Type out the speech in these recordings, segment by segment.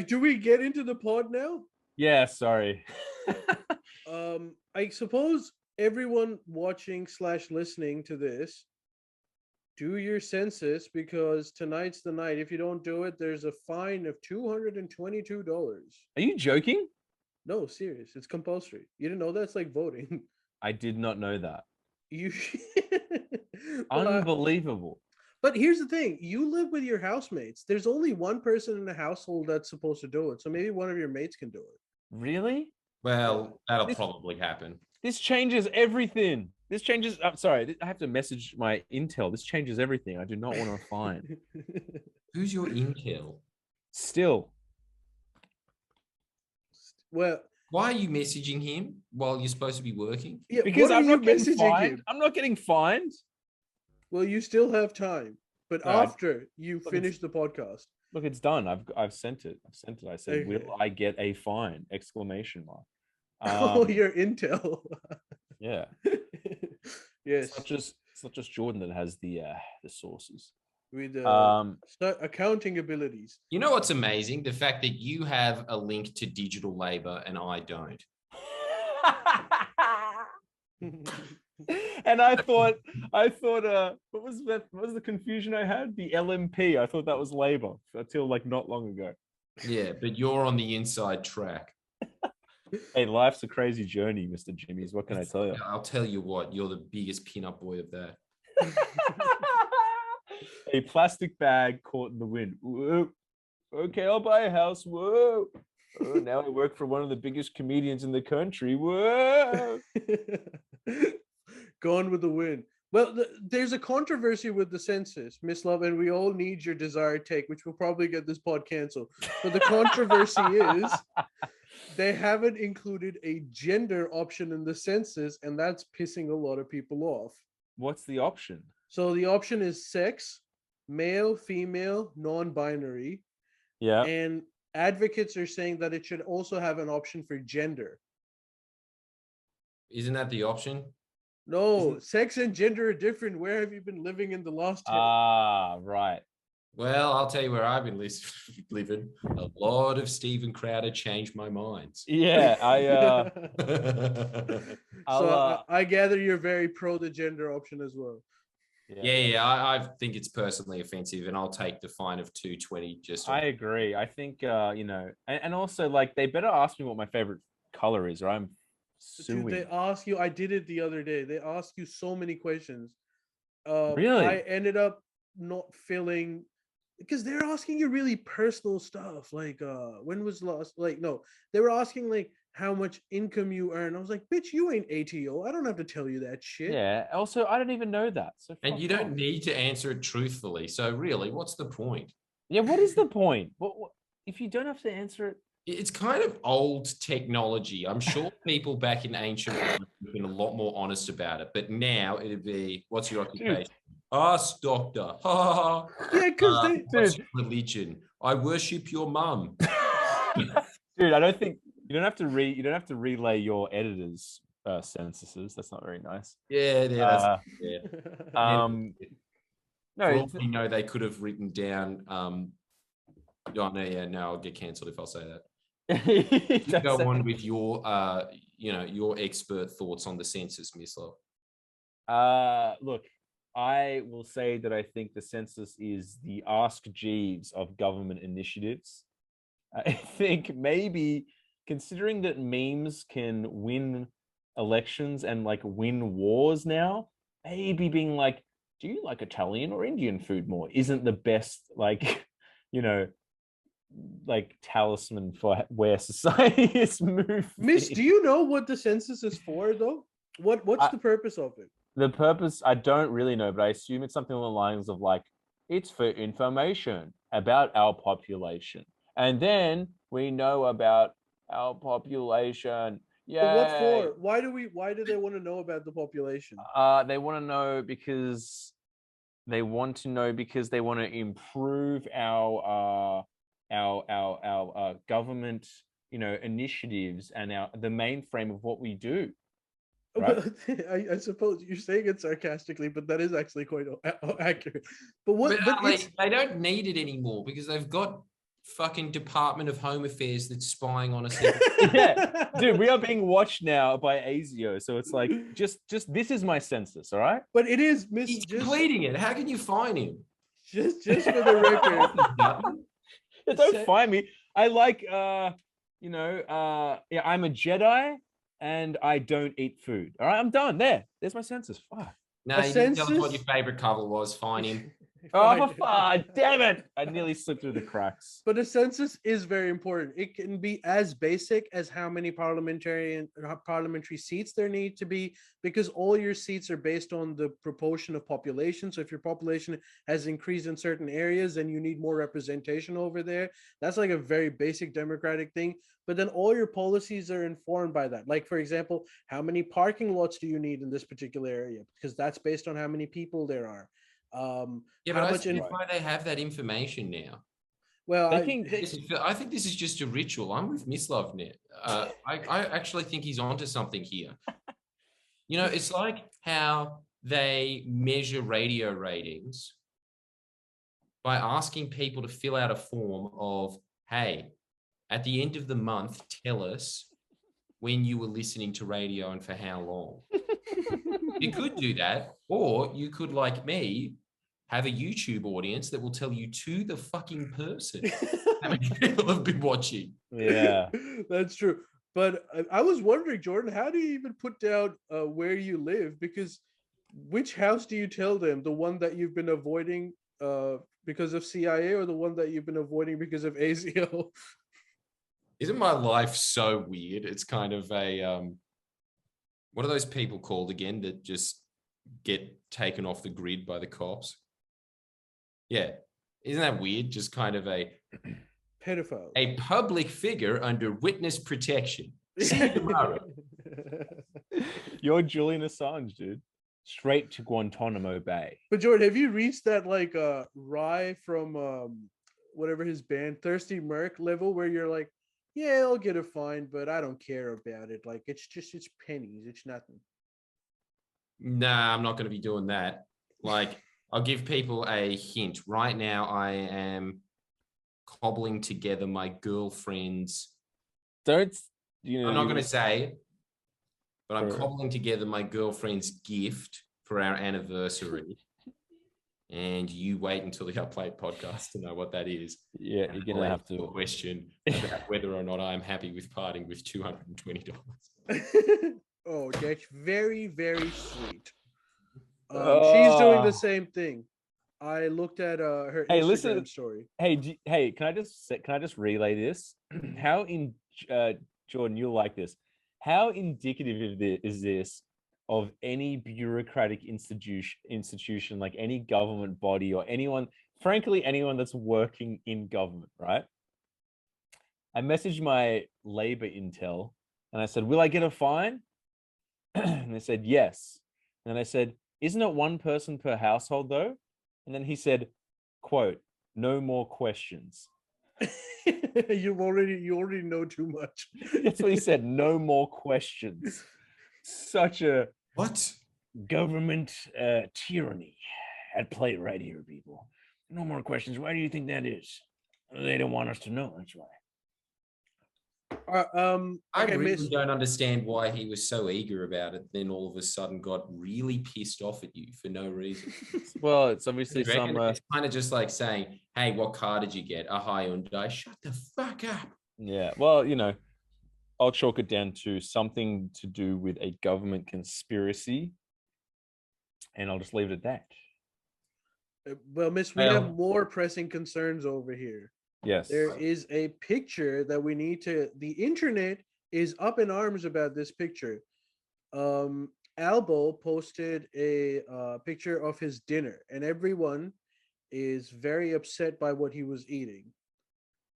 right, do we get into the pod now? Yeah, sorry. I suppose everyone watching / listening to this, do your census, because tonight's the night. If you don't do it, there's a fine of $222. Are you joking? No, serious. It's compulsory. You didn't know that's like voting. I did not know that. You Unbelievable. But here's the thing. You live with your housemates. There's only one person in the household that's supposed to do it. So maybe one of your mates can do it. Really? Well, that'll probably happen. This changes everything. I'm sorry, I have to message my intel. This changes everything. I do not want to fine. Who's your intel? Still. Well, why are you messaging him while you're supposed to be working? Yeah, because I'm not getting fined. I'm not getting fined. Well, you still have time, but after you finish the podcast. Look, it's done. I've sent it. I said, okay. Will I get a fine? Exclamation mark. Oh, your intel. Yeah. Yes. It's not just Jordan that has the sources. With accounting abilities. You know what's amazing? The fact that you have a link to digital labor and I don't. And I thought, what was the confusion I had? The LMP. I thought that was labor until like not long ago. Yeah, but you're on the inside track. Hey, life's a crazy journey, Mr. Jimmy's. What can I tell you? I'll tell you what, you're the biggest pin-up boy of that. A plastic bag caught in the wind. Whoa. Okay, I'll buy a house. Whoa. Oh, now I work for one of the biggest comedians in the country. Whoa. Gone with the wind. Well, there's a controversy with the census, Mislav, and we all need your desired take, which will probably get this pod canceled. But the controversy is they haven't included a gender option in the census, and that's pissing a lot of people off. What's the option? So the option is sex, male, female, non-binary. Yeah. And advocates are saying that it should also have an option for gender. Isn't that the option? No, sex and gender are different. Where have you been living in the last 10? Right. Well, I'll tell you where I've been living. A lot of Stephen Crowder changed my mind. Yeah, I gather you're very pro the gender option as well. Yeah. I think it's personally offensive, and I'll take the fine of $220. I agree. I think and also like they better ask me what my favorite color is, or I'm suing. Dude, they ask you. I did it the other day. They ask you so many questions. Really? I ended up not filling because they're asking you really personal stuff. Like, when was last? Like, no, they were asking like how much income you earn. I was like, bitch, you ain't ATO. I don't have to tell you that shit. Yeah. Also, I don't even know that. So and you don't need to answer it truthfully. So really, what's the point? Yeah. What is the point? What if you don't have to answer it? It's kind of old technology. I'm sure people back in ancient times have been a lot more honest about it. But now it'd be, what's your occupation? Ask doctor. Yeah, because what's your religion? I worship your mum. Dude, I don't think you don't have to relay your editor's censuses. That's not very nice. Yeah. No, you know they could have written down. No, I'll get cancelled if I'll say that. You go on with your, your expert thoughts on the census, Mislav. Look, I will say that I think the census is the Ask Jeeves of government initiatives. I think maybe considering that memes can win elections and like win wars now, maybe being like, do you like Italian or Indian food more? Isn't the best, like, like talisman for where society is moving. Miss, do you know what the census is for though? What's the purpose of it? The purpose, I don't really know, but I assume it's something along the lines of like, it's for information about our population. And then we know about our population. Yeah. What for? Why do they want to know about the population? They want to know because they want to improve our government, initiatives and the mainframe of what we do. Right? I suppose you're saying it sarcastically, but that is actually quite accurate. But they don't need it anymore because they've got fucking Department of Home Affairs that's spying on us. Yeah, dude, we are being watched now by ASIO, so it's like just this is my census, all right? But it is He's completing it. How can you find him? Just for the record. Yeah, don't find me. I like yeah, I'm a Jedi and I don't eat food. All right, I'm done. There's my census. Fuck. No, you didn't tell us what your favorite cover was. Find him. Oh, damn it. I nearly slipped through the cracks. But a census is very important. It can be as basic as how many parliamentary seats there need to be, because all your seats are based on the proportion of population. So if your population has increased in certain areas, then you need more representation over there. That's like a very basic democratic thing. But then all your policies are informed by that. Like, for example, how many parking lots do you need in this particular area? Because that's based on how many people there are. Yeah, but I see why they have that information now. Well, I think this is just a ritual. I'm with Mislav now. I actually think he's onto something here. You know, it's like how they measure radio ratings by asking people to fill out a form of, hey, at the end of the month, tell us when you were listening to radio and for how long. You could do that, or you could, like me, have a YouTube audience that will tell you to the fucking person how many people have been watching. Yeah, that's true. But I was wondering, Jordan, how do you even put down where you live? Because which house do you tell them? The one that you've been avoiding because of CIA, or the one that you've been avoiding because of ASIO? Isn't my life so weird? It's kind of a what are those people called again that just get taken off the grid by the cops? Yeah. Isn't that weird? Just kind of a pedophile. A public figure under witness protection. See you tomorrow. You're Julian Assange, dude. Straight to Guantanamo Bay. But Jordan, have you reached that like Rye from whatever his band, Thirsty Merc level, where you're like, yeah, I'll get a fine, but I don't care about it. Like, it's pennies. It's nothing. Nah, I'm not going to be doing that. Like, I'll give people a hint. Right now, I am cobbling together my girlfriend's. I'm not going to say, but I'm cobbling together my girlfriend's gift for our anniversary. And you wait until the Upplate podcast to know what that is. Yeah, you're going to have to question about whether or not I'm happy with parting with $220. Oh, that's very, very sweet. She's doing the same thing. I looked at her Instagram story. Hey, can I just relay this? How Jordan, you'll like this. How indicative is this of any bureaucratic institution, like any government body or anyone, frankly, anyone that's working in government, right? I messaged my labor intel and I said, will I get a fine? And they said, yes. And then I said, isn't it one person per household though? And then he said, quote, no more questions. You already know too much. That's what he said. No more questions. Such a government tyranny at play right here, people. No more questions. Why do you think that is? They don't want us to know. That's why. I really don't understand why he was so eager about it, then all of a sudden got really pissed off at you for no reason. Well, it's obviously it's kind of just like saying, hey, what car did you get? A Hyundai? Shut the fuck up. Yeah, well, I'll chalk it down to something to do with a government conspiracy, and I'll just leave it at that. Well, Miss, we have more pressing concerns over here. Yes. There is a picture that we need to. The internet is up in arms about this picture. Albo posted a picture of his dinner, and everyone is very upset by what he was eating.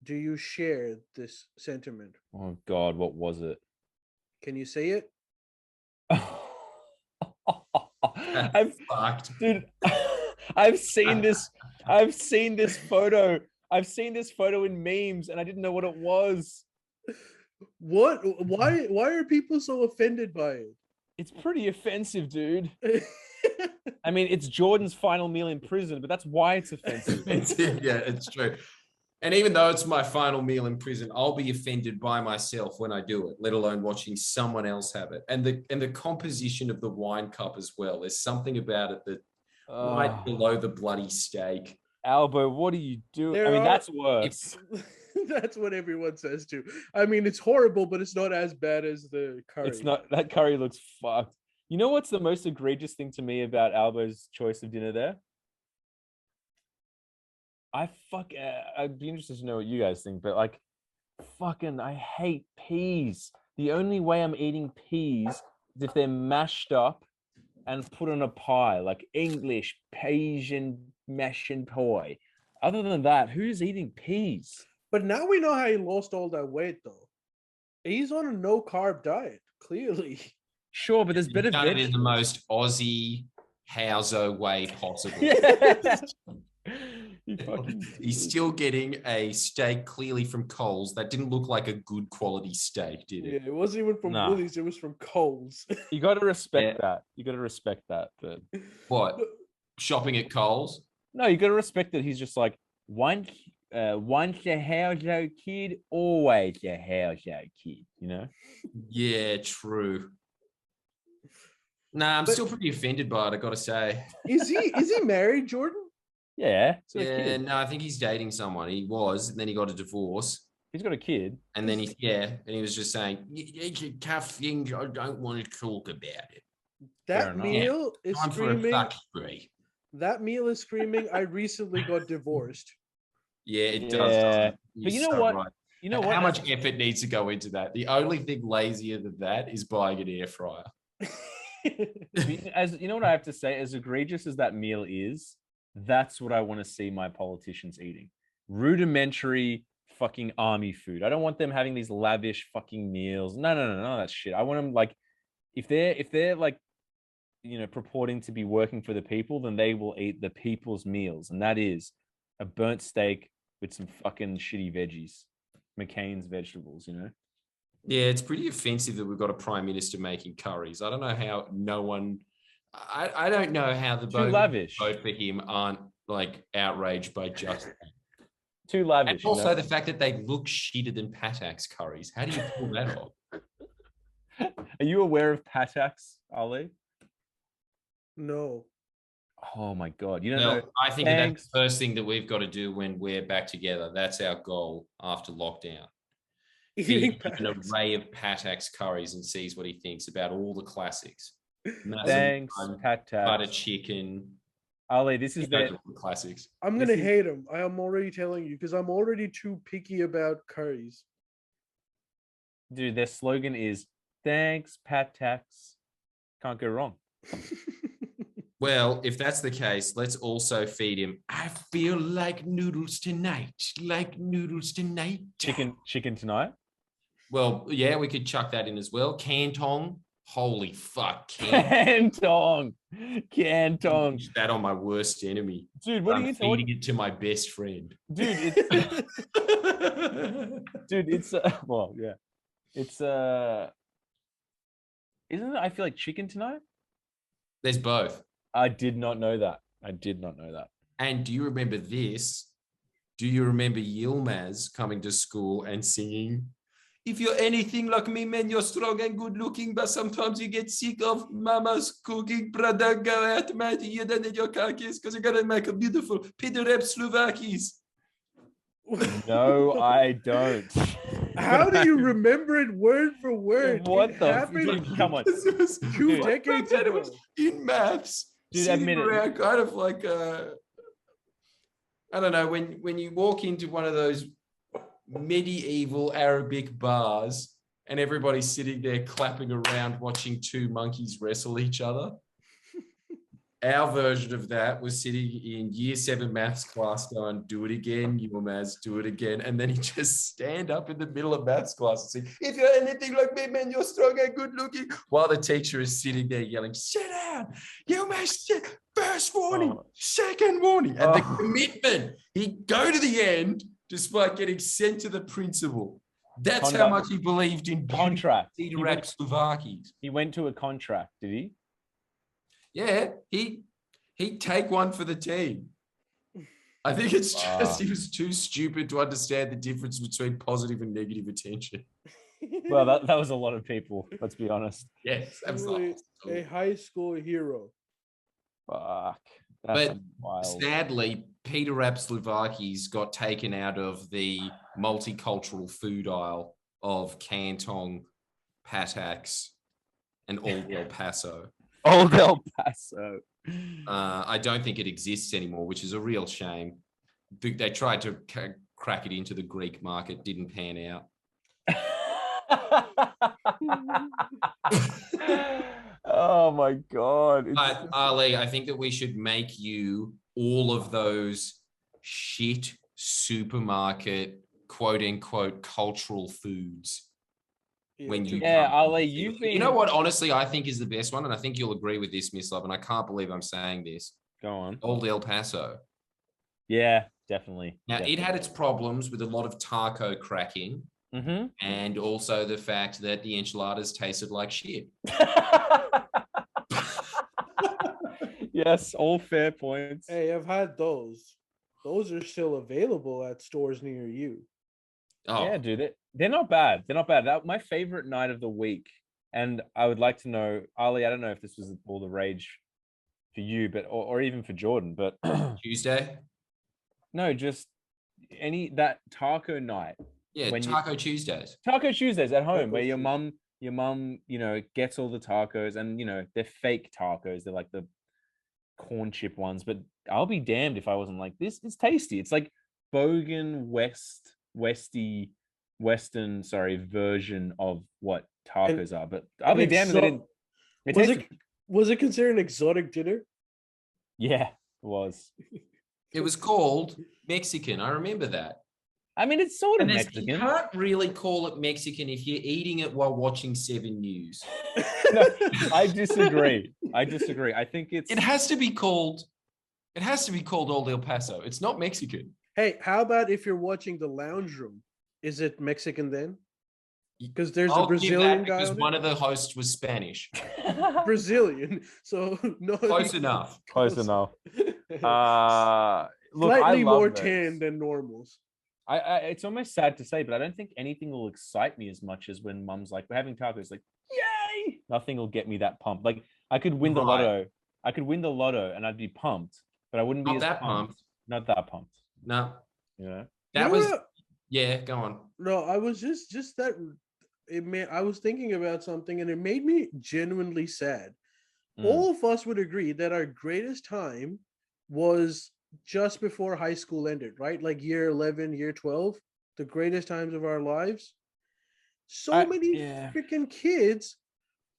Do you share this sentiment? Oh God, what was it? Can you say it? I've seen this photo. I've seen this photo in memes, and I didn't know what it was. What? Why are people so offended by it? It's pretty offensive, dude. I mean, it's Jordan's final meal in prison, but that's why it's offensive. Yeah, it's true. And even though it's my final meal in prison, I'll be offended by myself when I do it, let alone watching someone else have it. And the composition of the wine cup as well. There's something about it that right below the bloody steak. Albo, what are you doing? There I mean, are- that's worse. That's what everyone says too. I mean, it's horrible, but it's not as bad as the curry. It's not. That curry looks fucked. You know what's the most egregious thing to me about Albo's choice of dinner there? I'd be interested to know what you guys think, but like, fucking, I hate peas. The only way I'm eating peas is if they're mashed up and put on a pie, like English Asian mash and pie. Other than that, who's eating peas? But now we know how he lost all that weight, though. He's on a no carb diet, clearly. Sure, but there's better Done it in the vegetables. most Aussie Hauser way possible. Yeah. You fucking He's still getting a steak clearly from Coles that didn't look like a good quality steak, did Yeah, it? it wasn't even from Nah. Woolies, it was from Coles. You got to respect that. You got to respect that. But What? Shopping at Coles? no, you got to respect that he's just like once a Hauser kid, always a Hauser kid. You know. Yeah, true. Nah, I'm still pretty offended by it, I gotta say. Is he married, Jordan? Yeah. He's got a Yeah, kid. no, I think he's dating someone. He was, and then he got a divorce. He's got a kid. And then he was just saying, it's a tough thing. I don't want to talk about it. Fair That enough. meal is Time for a screaming. fuck spree. That meal is screaming. I recently got divorced. Yeah, it Yeah. does. But you You're know so what? right. You know what? How much effort needs to go into that? The only thing lazier than that is buying an air fryer. As you know what I have to say, as egregious as that meal is, that's what I want to see my politicians eating. Rudimentary fucking army food. I don't want them having these lavish fucking meals. No, that shit. I want them like, if they're like, you know, purporting to be working for the people, then they will eat the people's meals, and that is a burnt steak with some fucking shitty veggies, McCain's vegetables. You know. Yeah, it's pretty offensive that we've got a prime minister making curries. I don't know how no one. I don't know how the Too vote lavish. vote for him aren't like outraged by just that. Too lavish. And you also know? the fact that they look shitter than Patak's curries. How do you pull that off? Are you aware of Patak's, Ali? No. Oh my god! You don't Well, know. I think that's Thanks. the first thing that we've got to do when we're back together. That's our goal after lockdown. Eating Feed him an Patak's. array of Patak's curries and sees what he thinks about all the classics. Massive Thanks, bun, Patak. butter chicken. Ali, this is Those the are the classics. I'm This gonna is- hate him. I am already telling you because I'm already too picky about curries. dude. Their slogan is "Thanks, Patak's." Can't go wrong. Well, if that's the case, let's also feed him. I feel like noodles tonight. Like noodles tonight. Chicken tonight. Well, yeah, we could chuck that in as well. Cantong. Holy fuck. Cantong. Cantong. Use that on my worst enemy. Dude, what are I'm you talking? feeding it to my best friend. Dude, it's well, yeah, it's isn't it? I feel like chicken tonight. There's both. I did not know that. And do you remember this? Do you remember Yilmaz coming to school and singing, "If you're anything like me, man, you're strong and good looking, but sometimes you get sick of mama's cooking. Brother, go out, mate, you don't need your kakis because you're going to make a beautiful Piderep Slovakis." No, I don't. How do you remember it word for word? What It the? happened Dude, come on. It was 2 Dude. decades it ago. was in maths. Dude, sitting admit it. around kind of like I don't know, when you walk into one of those medieval Arabic bars and everybody's sitting there clapping around watching two monkeys wrestle each other. Our version of that was sitting in year 7 maths class going, "Do it again, Yilmaz, do it again." And then he just stand up in the middle of maths class and say, "If you're anything like me, man, you're strong and good looking." While the teacher is sitting there yelling, "Sit down, Yilmaz, first warning, Oh. second warning." And the Oh. commitment, he'd go to the end despite getting sent to the principal. That's how Conduct. much he believed in Contract. Peter Rap Slovakis. He went to a contract, did he? Yeah, he'd take one for the team. I think it's just he was too stupid to understand the difference between positive and negative attention. Well, that was a lot of people. Let's be honest. Yes, Truly absolutely. a high school hero. Fuck. That's But wild. sadly, Peter Rapslovakis got taken out of the multicultural food aisle of Canton, Patax, and Old El Paso. Old El Paso. I don't think it exists anymore, which is a real shame. They tried to crack it into the Greek market, didn't pan out. Oh my God. But Ali, I think that we should make you all of those shit supermarket, quote unquote, cultural foods. When you Ali, you've been. You know what? Honestly, I think is the best one, and I think you'll agree with this, Mislav. And I can't believe I'm saying this. Go on. Old El Paso. Yeah, definitely. Now, definitely. it had its problems with a lot of taco cracking, and also the fact that the enchiladas tasted like shit. Yes, all fair points. Hey, I've had those. Those are still available at stores near you. Oh, Yeah, dude, they're not bad. They're not bad. My favorite night of the week, and I would like to know, Ali, I don't know if this was all the rage for you, but or even for Jordan, but Tuesday. no, just that taco night. Yeah, Taco Tuesdays. Taco Tuesdays at home, Taco where your Tuesdays. mum, gets all the tacos, and they're fake tacos. They're like the corn chip ones, but I'll be damned if I wasn't like, this is tasty. It's like Bogan Western version of what tacos are. But I'll be damned if they didn't. Was it considered an exotic dinner? Yeah, it was. It was called Mexican. I remember that. I mean, it's sort of You Mexican. can't really call it Mexican if you're eating it while watching 7 News. No, I disagree. I think It has to be called Old El Paso. It's not Mexican. Hey, how about if you're watching The Lounge Room? Is it Mexican then? Because there's a Brazilian guy. Because one of the hosts was Spanish. Brazilian. So no. Close enough. Close enough. Look, Slightly more tan than normals. It's almost sad to say, but I don't think anything will excite me as much as when mum's like, we're having tacos, like, yay! Nothing will get me that pumped. Like, I could win the lotto. I could win the lotto and I'd be pumped, but I wouldn't be Not as that pumped. Not that pumped. No. Yeah. Yeah, go on. No, I was just that I was thinking about something and it made me genuinely sad. All of us would agree that our greatest time was just before high school ended, right? Like year 11, year 12, the greatest times of our lives. Many freaking kids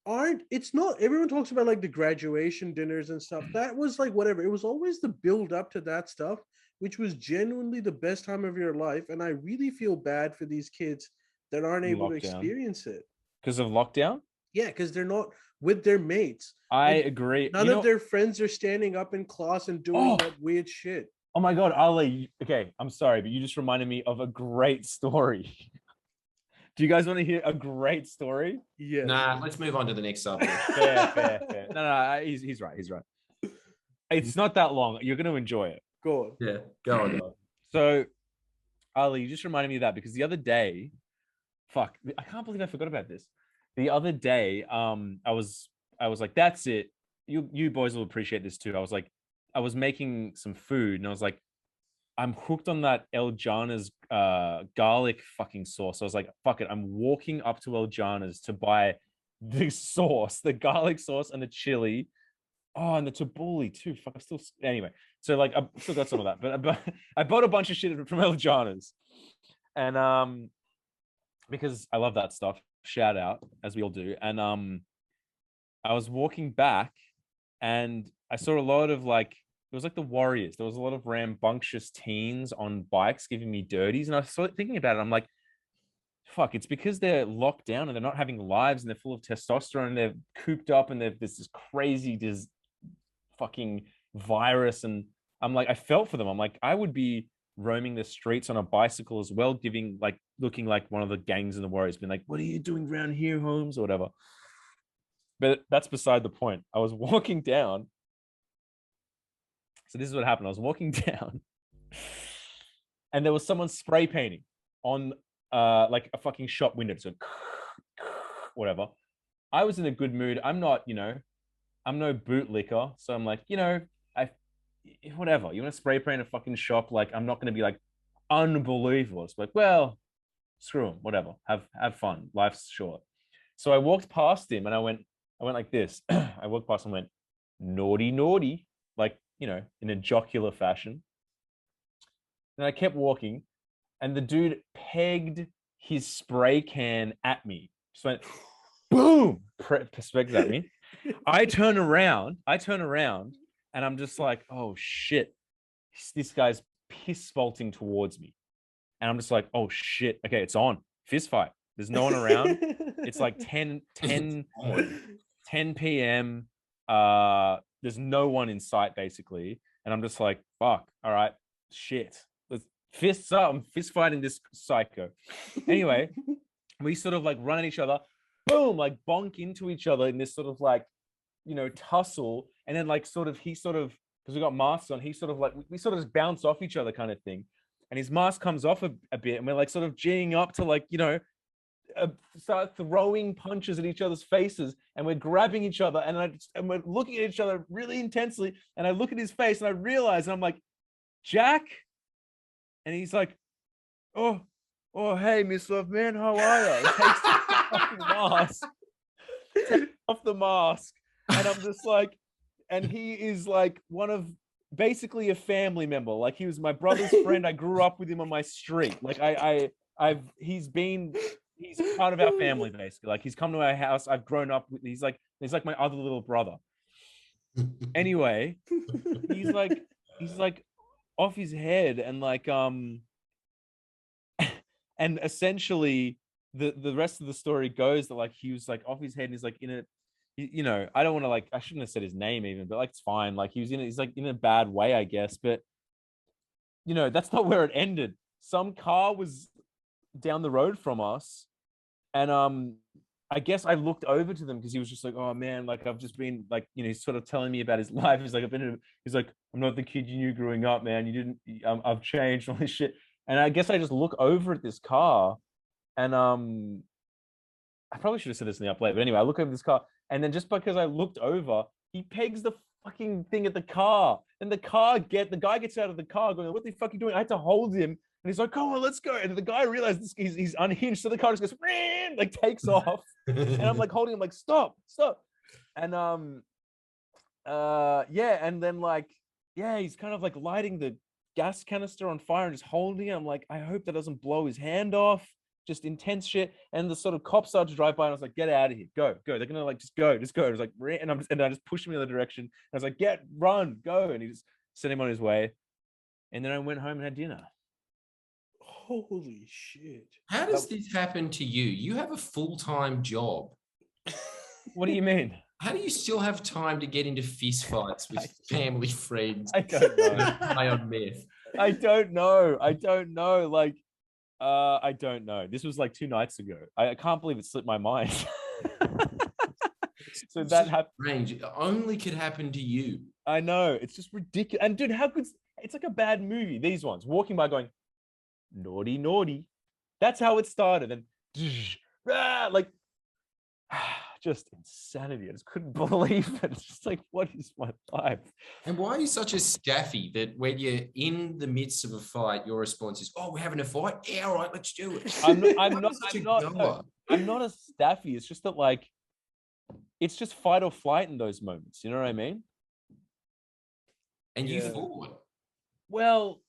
it's not, everyone talks about like the graduation dinners and stuff. That was like whatever. It was always the build up to that stuff, which was genuinely the best time of your life. And I really feel bad for these kids that aren't able to experience it. Because of lockdown? Yeah, because they're not with their mates. I agree. None of their friends are standing up in class and doing that weird shit. Oh my God, Ali. Okay, I'm sorry, but you just reminded me of a great story. Do you guys want to hear a great story? Yeah. Nah, let's move on to the next subject. Fair. No, he's right. It's not that long. You're going to enjoy it. Go on. Yeah, go on. So, Ali, you just reminded me of that because the other day, I can't believe I forgot about this. The other day, I was like, that's it. You boys will appreciate this too. I was making some food and I was like, I'm hooked on that El Jana's garlic fucking sauce. I was like, fuck it. I'm walking up to El Jana's to buy the sauce, the garlic sauce and the chili. Oh, and the tabbouleh too. Fuck, anyway. So like, I still got some of that, but I bought a bunch of shit from El Jana's, and because I love that stuff. Shout out, as we all do. And I was walking back, and I saw a lot of like, it was like the Warriors. There was a lot of rambunctious teens on bikes giving me dirties, and I started thinking about it. I'm like, fuck, it's because they're locked down and they're not having lives and they're full of testosterone and they're cooped up and there's this crazy fucking virus. And I'm like, I felt for them. I'm like, I would be roaming the streets on a bicycle as well, looking like one of the gangs in the Warriors, being like, what are you doing around here, Holmes, or whatever. But that's beside the point. I was walking down. So this is what happened. I was walking down And there was someone spray painting on like a fucking shop window. So whatever. I was in a good mood. I'm not, I'm no bootlicker. So I'm like, whatever. You want to spray paint a fucking shop? Like, I'm not going to be like unbelievable. It's like, well, screw him, whatever. Have fun. Life's short. So I walked past him and I went like this. I walked past and went, naughty, naughty, like, in a jocular fashion. And I kept walking and the dude pegged his spray can at me. Just went, boom, perspective at me. I turn around and I'm just like, oh shit, this guy's piss vaulting towards me. And I'm just like, oh shit, okay, it's on. Fist fight. There's no one around. It's like 10 p.m. There's no one in sight, basically. And I'm just like, fuck, all right, shit. Let's fists up. I'm fist fighting this psycho. Anyway, we sort of like run at each other, boom, like bonk into each other in this sort of like, tussle. And then like because we got masks on, he sort of like, we sort of just bounce off each other kind of thing. And his mask comes off a bit and we're like sort of geeing up to like, start throwing punches at each other's faces and we're grabbing each other and we're looking at each other really intensely. And I look at his face and I realize, and I'm like, Jack? And he's like, oh, hey, Mislav, man, how are you? Takes the fucking mask. Takes off the mask. And I'm just like, and he is like one of basically a family member. Like he was my brother's friend. I grew up with him on my street. Like he's part of our family basically. Like he's come to our house. I've grown up with. He's like my other little brother. Anyway, he's like off his head and like and essentially the rest of the story goes that like he was like off his head and he's like in a. I don't want to like, I shouldn't have said his name even, but like, it's fine. Like he's like in a bad way, I guess. But, that's not where it ended. Some car was down the road from us. And I guess I looked over to them because he was just like, oh man, like I've just been like, he's sort of telling me about his life. He's like, I'm not the kid you knew growing up, man. You didn't, I've changed, all this shit. And I guess I just look over at this car and I probably should have said this in the upload, but anyway, I look over this car. And then just because I looked over, he pegs the fucking thing at the car. And the guy gets out of the car going, what the fuck are you doing? I had to hold him. And he's like, come on, let's go. And the guy realized he's unhinged. So the car just goes, like takes off. And I'm like holding him like, stop. And and then like, he's kind of like lighting the gas canister on fire and just holding it. I'm like, I hope that doesn't blow his hand off. Just intense shit. And the sort of cops start to drive by and I was like, get out of here, go. They're gonna like just go. I was like, and I just pushed him in the other direction. And I was like, run, go. And he just sent him on his way. And then I went home and had dinner. Holy shit. How does this happen to you? You have a full-time job. What do you mean? How do you still have time to get into fist fights with family friends? I don't know. Play on meth. I don't know. Like, I don't know. This was like 2 nights ago. I can't believe it slipped my mind. So that happened. Strange. It only could happen to you. I know. It's just ridiculous. And dude, how could it's like a bad movie? These ones walking by going, naughty, naughty. That's how it started. And like just insanity. I just couldn't believe it. It's just like, what is my life? And why are you such a staffy that when you're in the midst of a fight, your response is, oh, we're having a fight? Yeah, all right, let's do it. I'm not a staffy. It's just that like, it's just fight or flight in those moments. You know what I mean? And you fought. Well,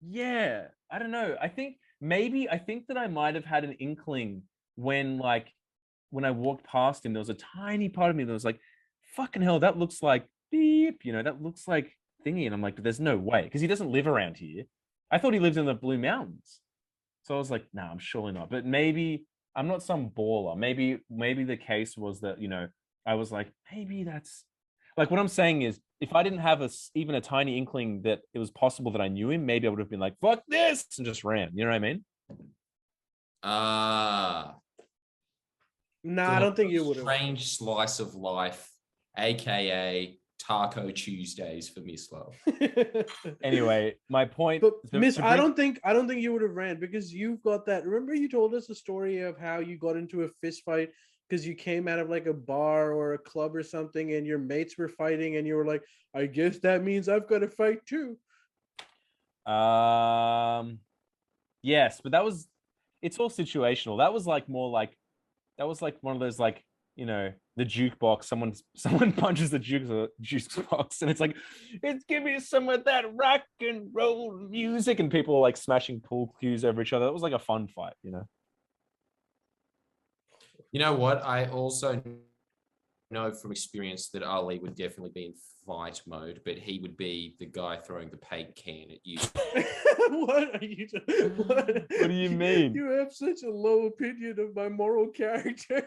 yeah, I don't know. I think that I might have had an inkling when I walked past him, there was a tiny part of me that was like, fucking hell, that looks like beep, that looks like thingy. And I'm like, but there's no way, because he doesn't live around here. I thought he lived in the Blue Mountains. So I was like, no, I'm surely not. But maybe I'm not some baller. Maybe the case was that, I was like, maybe that's like, what I'm saying is, if I didn't have even a tiny inkling that it was possible that I knew him, maybe I would have been like, fuck this, and just ran. You know what I mean? No, I don't think you would have. Strange slice of life, aka Taco Tuesdays for Mislav. Anyway, my point. But Miss, I don't think you would have ran because you've got that. Remember, you told us a story of how you got into a fist fight because you came out of like a bar or a club or something, and your mates were fighting, and you were like, "I guess that means I've got to fight too." Yes, but it's all situational. That was like one of those like, you know, the jukebox. Someone punches the jukebox, and it's like, it's give me some of that rock and roll music, and people are like smashing pool cues over each other. It was like a fun fight, you know. You know what? I also know from experience that Ali would definitely be in fight mode, but he would be the guy throwing the paint can at you. What are you? What do you mean? You have such a low opinion of my moral character.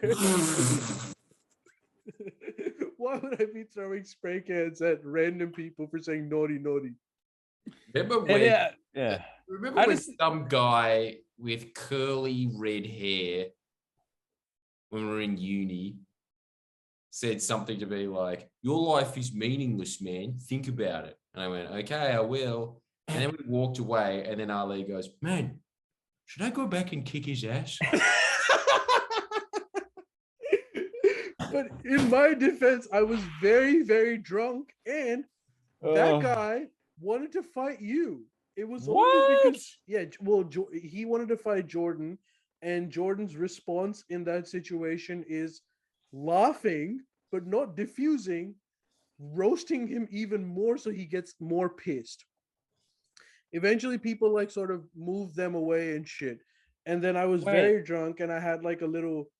Why would I be throwing spray cans at random people for saying naughty, naughty? Remember when? Yeah. Remember when some guy with curly red hair, when we were in uni, said something to me like, "Your life is meaningless, man. Think about it." And I went, "Okay, I will." And then we walked away, and then Ali goes, "Man, should I go back and kick his ass?" But in my defense, I was very, very drunk, and that guy wanted to fight you. It was only because, he wanted to fight Jordan, and Jordan's response in that situation is laughing, but not diffusing, roasting him even more so he gets more pissed. Eventually, people like sort of moved them away and shit. And then I was very drunk, and I had like a little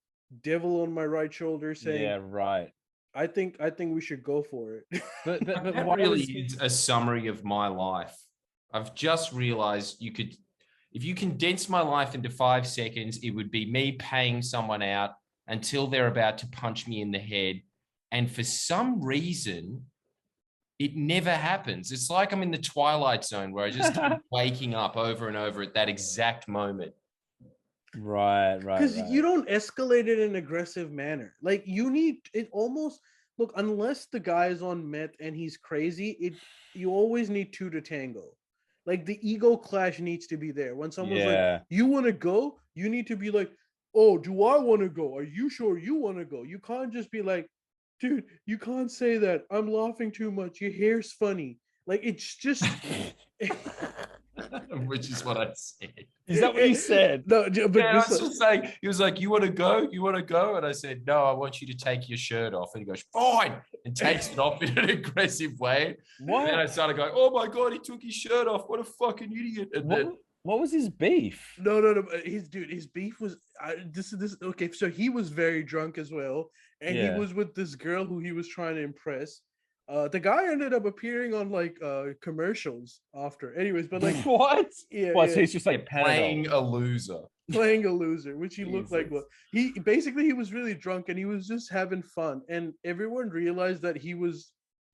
devil on my right shoulder saying, "Yeah, right. I think we should go for it." But that really is a summary of my life. I've just realized if you condense my life into 5 seconds, it would be me paying someone out until they're about to punch me in the head. And for some reason, it never happens. It's like I'm in the Twilight Zone where I just keep waking up over and over at that exact moment. Right. Because you don't escalate it in an aggressive manner. Like you need it almost look, unless the guy is on meth and he's crazy, you always need two to tango. Like the ego clash needs to be there. When someone's like, "You want to go?" You need to be like, "Oh, do I want to go? Are you sure you want to go?" You can't just be like, "Dude, you can't say that. I'm laughing too much. Your hair's funny." Like it's just Which is what I said. Is that what you said? No, but I was just saying, he was like, "You want to go? You want to go?" And I said, "No, I want you to take your shirt off." And he goes, "Fine," and takes it off in an aggressive way. What? And then I started going, "Oh my God, he took his shirt off. What a fucking idiot." And what was his beef? No. His beef was this. Okay, so he was very drunk as well, and he was with this girl who he was trying to impress. The guy ended up appearing on like commercials after. Anyways, but like what? Yeah. So he's just like playing a loser, which he looked like. What he was really drunk and he was just having fun, and everyone realized that he was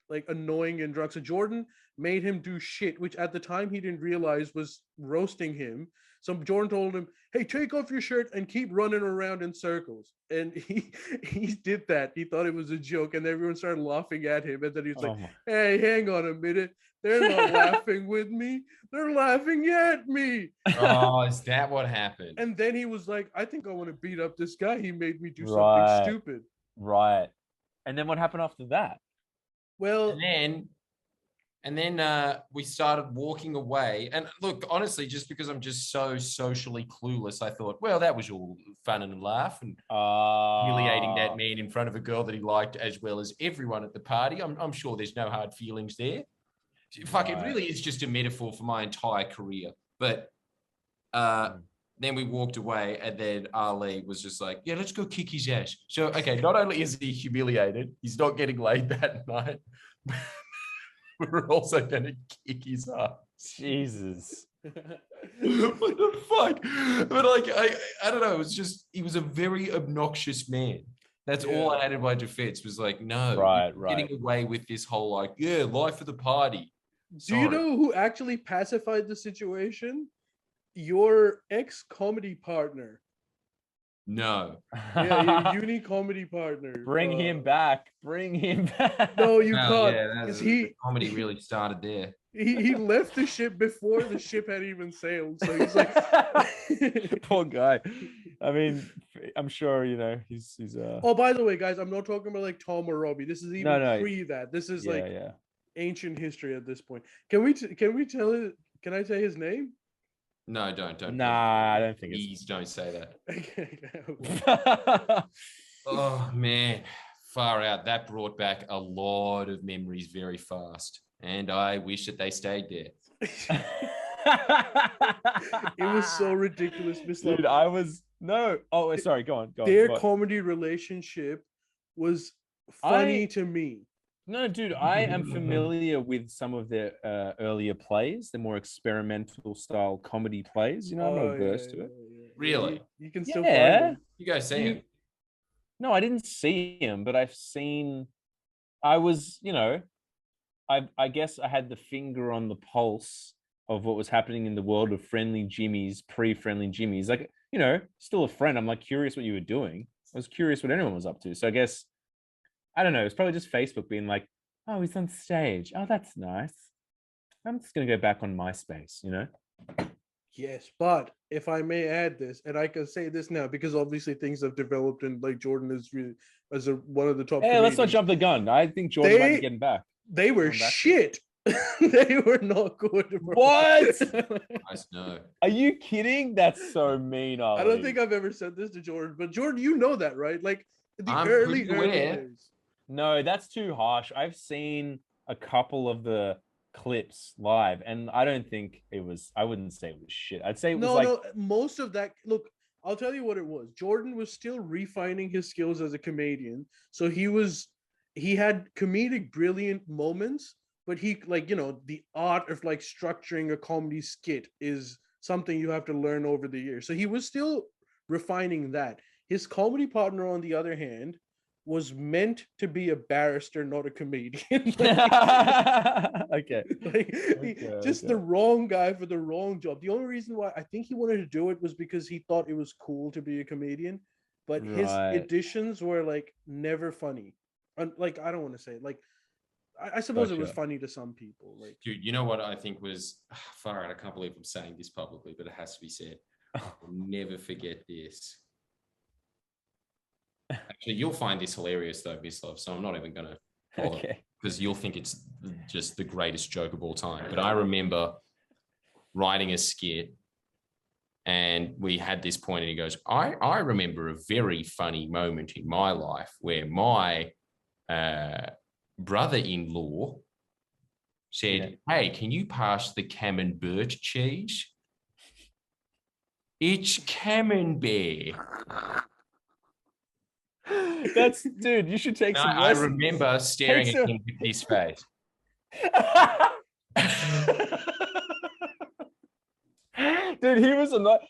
like annoying and drunk. So Jordan made him do shit, which at the time he didn't realize was roasting him. So Jordan told him, "Hey, take off your shirt and keep running around in circles." And he did that. He thought it was a joke, and everyone started laughing at him. And then he was like, "Hey, hang on a minute. They're not laughing with me. They're laughing at me." Oh, is that what happened? And then he was like, "I think I want to beat up this guy. He made me do something stupid." Right. And then what happened after that? Well, and then we started walking away. And look, honestly, just because I'm just so socially clueless, I thought, well, that was all fun and laugh and humiliating that man in front of a girl that he liked as well as everyone at the party. I'm sure there's no hard feelings there. Fuck, it really is just a metaphor for my entire career. But then we walked away, and then Ali was just like, "Yeah, let's go kick his ass." So, okay, not only is he humiliated, he's not getting laid that night. We're also going to kick his ass. Jesus. What the fuck? But like, I don't know. It was just, he was a very obnoxious man. That's all I had in my defense was like, no, getting away with this whole like, life of the party. Sorry. Do you know who actually pacified the situation? Your ex-comedy partner. No. Yeah, your uni comedy partner. Bring him back. Bring him back. No, you Well, can't. yeah, Because the comedy really started there. he left the ship before the ship had even sailed. So he's like, Poor guy. I mean, I'm sure he's. oh, by the way, guys, I'm not talking about like Tom or Robbie. This is even No. pre that. This is yeah. ancient history at this point. Can we tell it? Can I say his name? No, don't. Nah, I don't think Please don't say that. Okay. it's. Oh man, far out. That brought back a lot of memories very fast, and I wish that they stayed there. It was so ridiculous, Mislav. Dude, I was no. Oh, sorry. Go on. Their Go on. comedy relationship was funny to me. No, dude, I am familiar with some of their earlier plays, the more experimental style comedy plays. I'm not averse to it. Really? You can still find them. You guys see him? No, I didn't see him, but I've seen. I was, I guess I had the finger on the pulse of what was happening in the world of Friendly Jimmy's, pre-Friendly Jimmy's. Like, still a friend. I'm like curious what you were doing. I was curious what anyone was up to. So I guess, I don't know. It's probably just Facebook being like, oh, he's on stage. Oh, that's nice. I'm just going to go back on MySpace, Yes, but if I may add this, and I can say this now because obviously things have developed and like Jordan is really as one of the top. Hey, let's not jump the gun. I think Jordan might be getting back. They were shit. They were not good. Bro. What? No. Are you kidding? That's so mean. Ollie. I don't think I've ever said this to Jordan, but Jordan, you know that, right? Like the I'm early aware. days. No, that's too harsh. I've seen a couple of the clips live, and I don't think it was. I wouldn't say it was shit. I'd say it was no. Most of that. Look, I'll tell you what it was. Jordan was still refining his skills as a comedian, so he had comedic brilliant moments, but he the art of like structuring a comedy skit is something you have to learn over the years. So he was still refining that. His comedy partner, on the other hand, was meant to be a barrister, not a comedian. Okay. Just the wrong guy for the wrong job. The only reason why I think he wanted to do it was because he thought it was cool to be a comedian, but his editions were like never funny. Like, I don't want to say it. Like, I suppose it was funny to some people. Like, dude, you know what I think was far out? I can't believe I'm saying this publicly, but it has to be said. I'll never forget this. Actually, you'll find this hilarious though, Mislav, so I'm not even going to bother because you'll think it's just the greatest joke of all time. But I remember writing a skit and we had this point and he goes, I remember a very funny moment in my life where my brother-in-law said, hey, can you pass the camembert cheese? It's camembert. That's, dude, you should take some I lessons. remember staring at him with this face. Dude,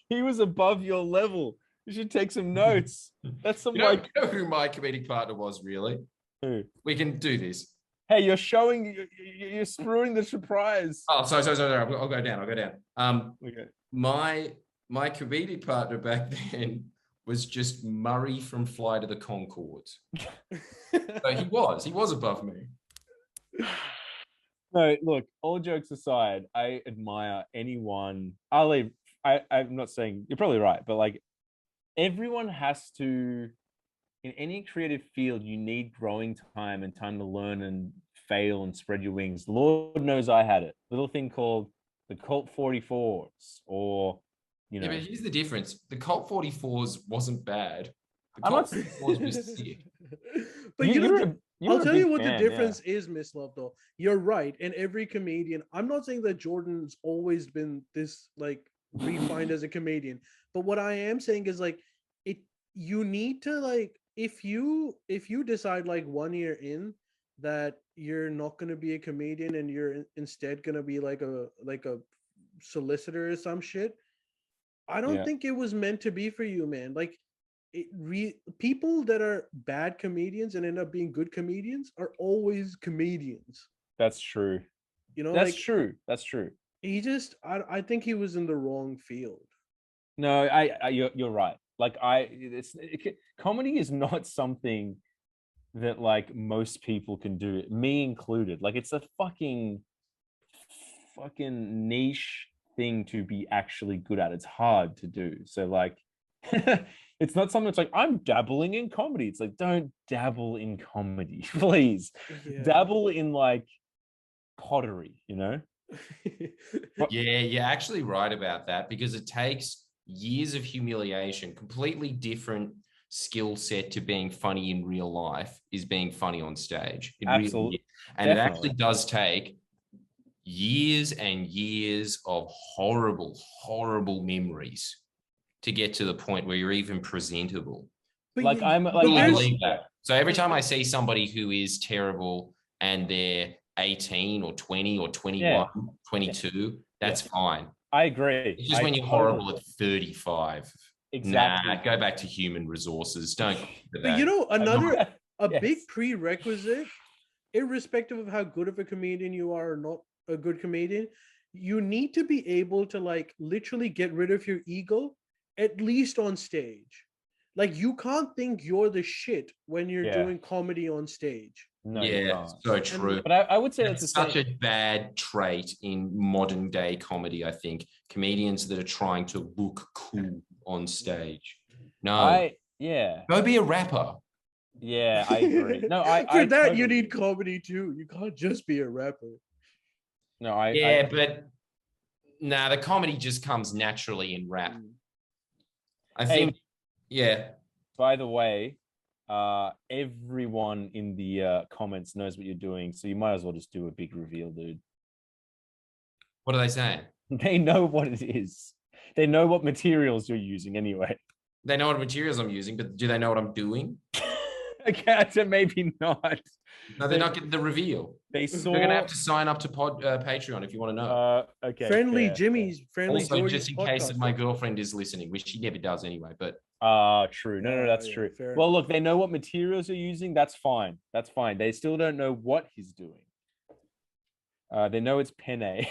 he was above your level. You should take some notes. That's some you know who my comedic partner was, really? Who? We can do this. Hey, you're screwing the surprise. Oh, sorry. I'll go down. Okay. My comedic partner back then was just Murray from Flight of the Conchords. So he was above me. No, look, all jokes aside, I admire anyone. I'm not saying you're probably right, but like everyone has to, in any creative field, you need growing time and time to learn and fail and spread your wings. Lord knows I had it. Little thing called the Colt 44s or, Yeah, but here's the difference. The Colt 44s wasn't bad. The Colt 44s was sick. But I'll tell you what the difference is, Mislav, though. You're right. And every comedian, I'm not saying that Jordan's always been this like refined as a comedian, but what I am saying is like you need to like if you decide like 1 year in that you're not going to be a comedian and you're instead going to be like a solicitor or some shit, I don't think it was meant to be for you, man. Like people that are bad comedians and end up being good comedians are always comedians. That's true. That's true. That's true. He just, I think he was in the wrong field. No, you're right. Like comedy is not something that like most people can do, me included. Like it's a fucking niche thing to be actually good at. It's hard to do. So like it's not something that's like I'm dabbling in comedy. It's like don't dabble in comedy, please. Yeah. Dabble in like pottery, you know? Yeah, you're actually right about that because it takes years of humiliation, completely different skill set to being funny in real life is being funny on stage. It Absolutely. really is. And Definitely. it actually does take years and years of horrible, horrible memories to get to the point where you're even presentable. But Like I'm like I there's- believe that. So every time I see somebody who is terrible and they're 18 or 20 or 21, 22, that's fine. I agree. It's just when you're horrible at 35. Exactly. Nah, go back to human resources. Don't do But that. you know, a Yes. big prerequisite, irrespective of how good of a comedian you are or not a good comedian, you need to be able to like literally get rid of your ego, at least on stage. Like you can't think you're the shit when you're doing comedy on stage. No, you Yeah, can't. so true. But I would say That's it's such a bad trait in modern day comedy, I think. Comedians that are trying to look cool on stage. No. Go be a rapper. Yeah, I agree. No, For that, you need comedy too. You can't just be a rapper. No, but the comedy just comes naturally in rap. I think, By the way, everyone in the comments knows what you're doing, so you might as well just do a big reveal, dude. What are they saying? They know what it is. They know what materials you're using anyway. They know what materials I'm using, but do they know what I'm doing? Okay, so maybe not. No, they're not getting the reveal. They're going to have to sign up to Patreon if you want to know. Okay. Friendly Also, Jordies just in case if my girlfriend is listening, which she never does anyway, but... True. No, that's true. Well, enough. look, they know what materials you're using. That's fine. That's fine. They still don't know what he's doing. They know it's penne.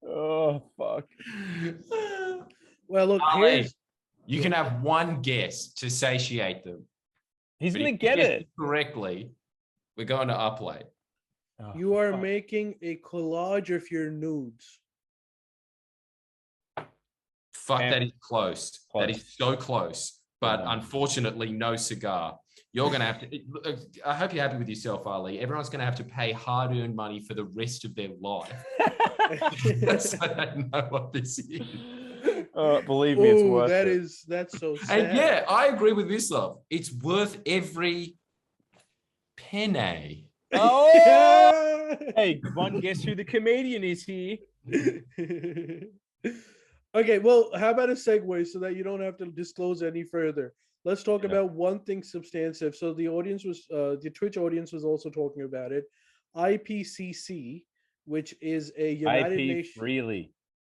Oh, fuck. Well, look, you can have one guess to satiate them. He's going to get it. Correctly, we're going to upload. You are making a collage of your nudes. Fuck, that is close. That is so close. But unfortunately, no cigar. You're going to have to... I hope you're happy with yourself, Ali. Everyone's going to have to pay hard-earned money for the rest of their life. So I don't know what this is. Believe me, it's worth it. That's so sad. And yeah, I agree with Mislav. It's worth every penny. Oh! Hey, one guess who the comedian is here. Okay, well, how about a segue so that you don't have to disclose any further? Let's talk about one thing substantive. So the Twitch audience was also talking about it. IPCC, which is a United Nations...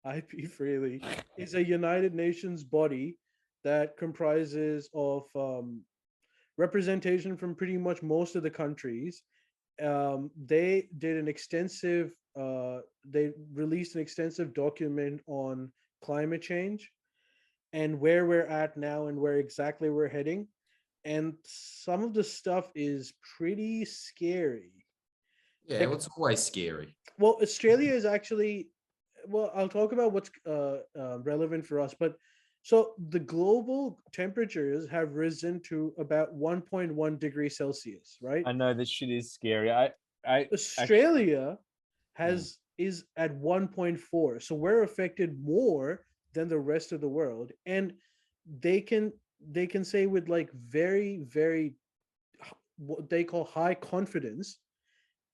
IP Freely is a United Nations body that comprises of representation from pretty much most of the countries. They did an extensive, they released an extensive document on climate change and where we're at now and where exactly we're heading. And some of the stuff is pretty scary. Yeah, it's always scary. Well, Australia is actually... Well, I'll talk about what's relevant for us. But so the global temperatures have risen to about 1.1 degrees Celsius, right? I know this shit is scary. Australia is at 1.4, so we're affected more than the rest of the world, and they can say with like very, very what they call high confidence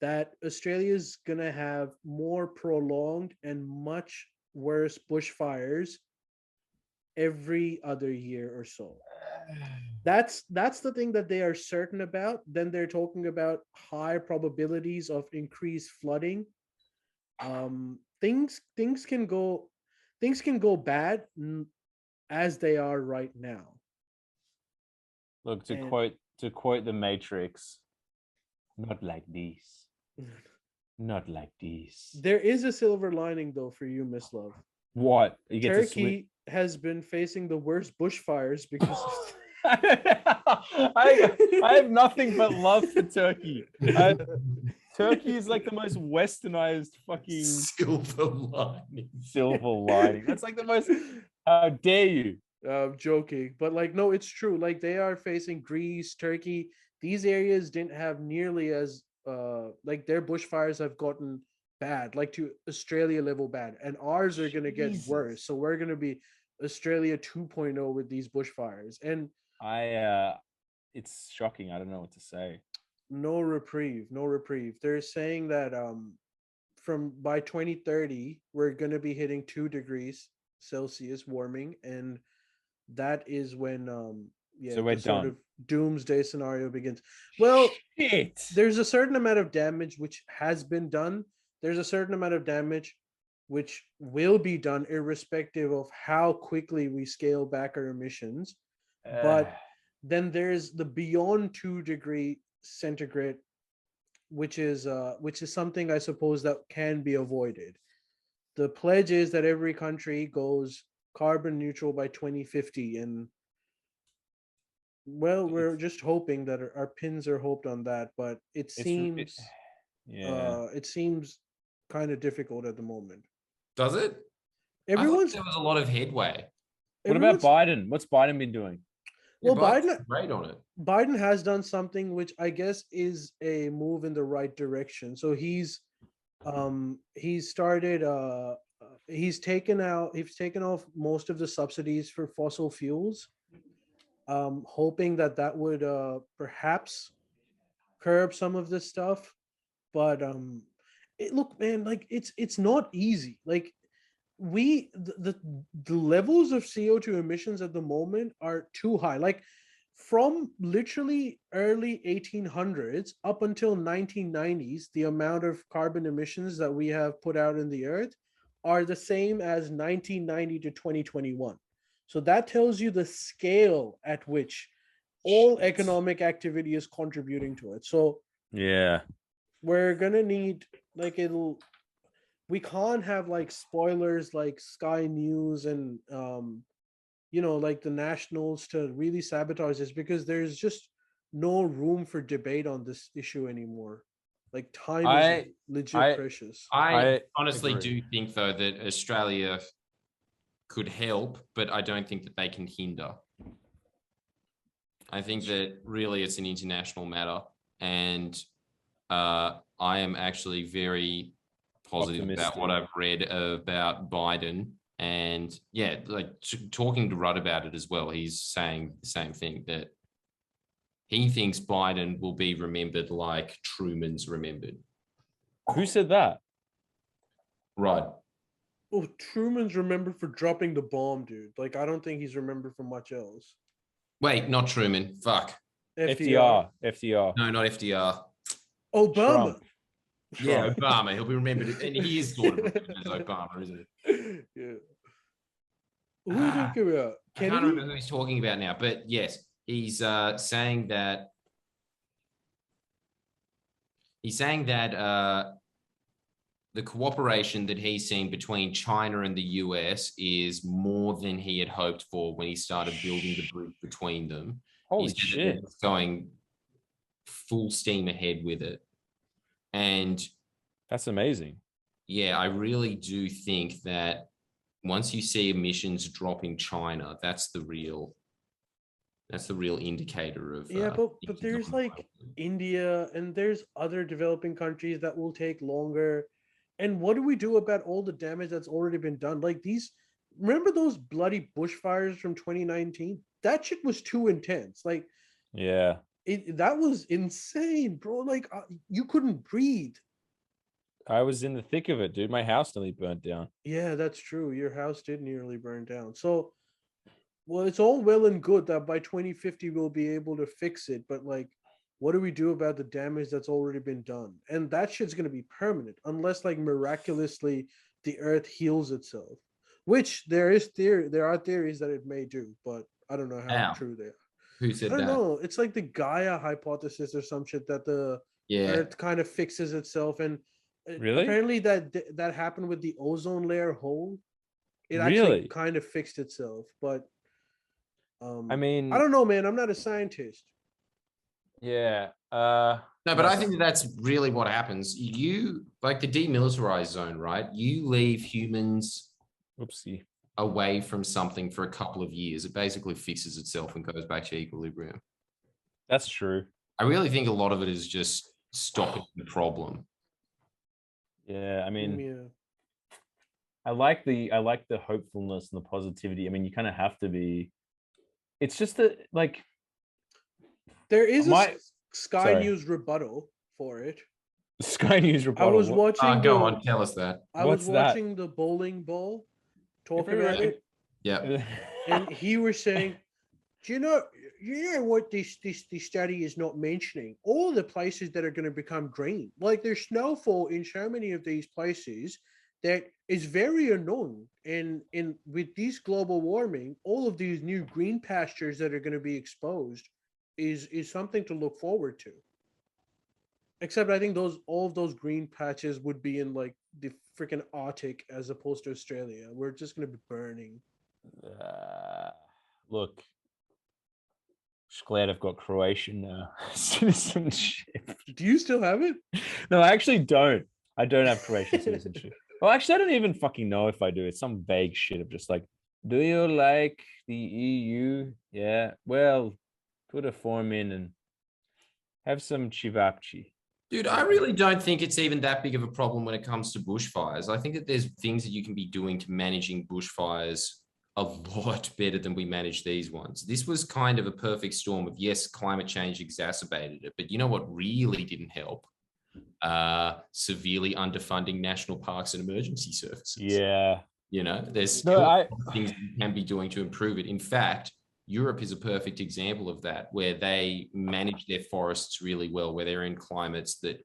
that Australia is going to have more prolonged and much worse bushfires every other year or so. That's the thing that they are certain about. Then they're talking about high probabilities of increased flooding. Things can go bad as they are right now. Look, to quote the Matrix, not like this. Not like this. There is a silver lining though for you, Mislav. What? You get Turkey has been facing the worst bushfires because I have nothing but love for Turkey. Turkey is like the most westernized fucking Silver lining. silver lining. That's like the most. How dare you? I'm joking, but like, no, it's true. Like, they are facing Greece, Turkey. These areas didn't have nearly as like, their bushfires have gotten bad, like to Australia level bad, and ours are gonna get Jesus. worse. So we're gonna be Australia 2.0 with these bushfires, and It's shocking. I don't know what to say. no reprieve, no reprieve. They're saying that from by 2030 we're gonna be hitting 2 degrees Celsius warming, and that is when So we're the sort done. of doomsday scenario begins. Well, Shit. there's a certain amount of damage which has been done. There's a certain amount of damage which will be done irrespective of how quickly we scale back our emissions. But then there's the beyond 2 degree centigrade, which is something I suppose that can be avoided. The pledge is that every country goes carbon neutral by 2050, and well, we're just hoping that our pins are hoped on that, but it seems yeah. it seems kind of difficult at the moment. Does it? Everyone's there was a lot of headway. What about everyone's- Biden? What's Biden been doing? Well, Biden's great on it. Biden has done something which I guess is a move in the right direction. So he's started he's taken off most of the subsidies for fossil fuels, hoping that would perhaps curb some of this stuff. But look, man, like it's not easy. Like, the levels of CO2 emissions at the moment are too high. Like, from literally early 1800s up until 1990s, the amount of carbon emissions that we have put out in the earth are the same as 1990 to 2021. So that tells you the scale at which all economic activity is contributing to it. So Yeah. we're gonna need, like, we can't have like spoilers like Sky News and like the nationals to really sabotage this, because there's just no room for debate on this issue anymore. Like, time is legit precious. I honestly agree. do think, though, that Australia could help, but I don't think that they can hinder. I think that really it's an international matter, and I am actually very positive about what I've read about Biden. And yeah, like talking to Rudd about it as well, he's saying the same thing, that he thinks Biden will be remembered like Truman's remembered. Who said that? Rudd. Oh, Truman's remembered for dropping the bomb, dude. Like, I don't think he's remembered for much else. Wait, not Truman. Fuck. FDR. No, not FDR. Obama. Trump. Yeah, Obama. He'll be remembered, and he is sort of remembered as Obama, isn't it? Yeah. Who are you talking about? I can't remember who he's talking about now, but yes, he's saying that the cooperation that he's seen between China and the US is more than he had hoped for when he started building the bridge between them. Holy shit. It's going full steam ahead with it. And that's amazing. Yeah, I really do think that once you see emissions drop in China, that's the real indicator of but there's like India, and there's other developing countries that will take longer. And what do we do about all the damage that's already been done? Like, remember those bloody bushfires from 2019? That shit was too intense. Like, yeah, that was insane, bro. Like, you couldn't breathe. I was in the thick of it, dude. My house nearly burnt down. Yeah, that's true. Your house did nearly burn down. So, well, it's all well and good that by 2050 we'll be able to fix it, but like, what do we do about the damage that's already been done? And that shit's going to be permanent unless, like, miraculously the earth heals itself, which there are theories that it may do, but I don't know how true they are. Who said that? I don't know. It's like the Gaia hypothesis or some shit, that the earth kind of fixes itself. And Really? Apparently that happened with the ozone layer hole. It actually Really? kind of fixed itself, but I mean, I don't know, man. I'm not a scientist. yeah. No, but I think that that's really what happens. You like the demilitarized zone, right? You leave humans Oopsie. away from something for a couple of years, it basically fixes itself and goes back to equilibrium. That's true. I really think a lot of it is just stopping the problem. Yeah, I mean, Yeah. I like the hopefulness and the positivity. I mean, you kind of have to be. It's just that, like, There is My- Sky sorry. News rebuttal for it. Sky News I report. was watching. Go on, tell us that. I What's was that? watching the bowling ball talk If about everyone- it, Yeah. and he was saying, "Do you know what this study is not mentioning? All the places that are going to become green, like there's snowfall in so many of these places that is very annoying. And with this global warming, all of these new green pastures that are going to be exposed is something to look forward to. Except I think all of those green patches would be in like the freaking Arctic as opposed to Australia. We're just going to be burning." Look, just glad I've got Croatian citizenship. Do you still have it? No, I actually don't. I don't have Croatian citizenship. Well, actually, I don't even fucking know if I do. It's some vague shit of just like, do you like the EU? Yeah. Well, put a form in and have some chivapchi. Dude, I really don't think it's even that big of a problem when it comes to bushfires. I think that there's things that you can be doing to managing bushfires a lot better than we manage these ones. This was kind of a perfect storm of, yes, climate change exacerbated it, but you know what really didn't help? Severely underfunding national parks and emergency services. Yeah. You know, there's things you can be doing to improve it. In fact, Europe is a perfect example of that, where they manage their forests really well, where they're in climates that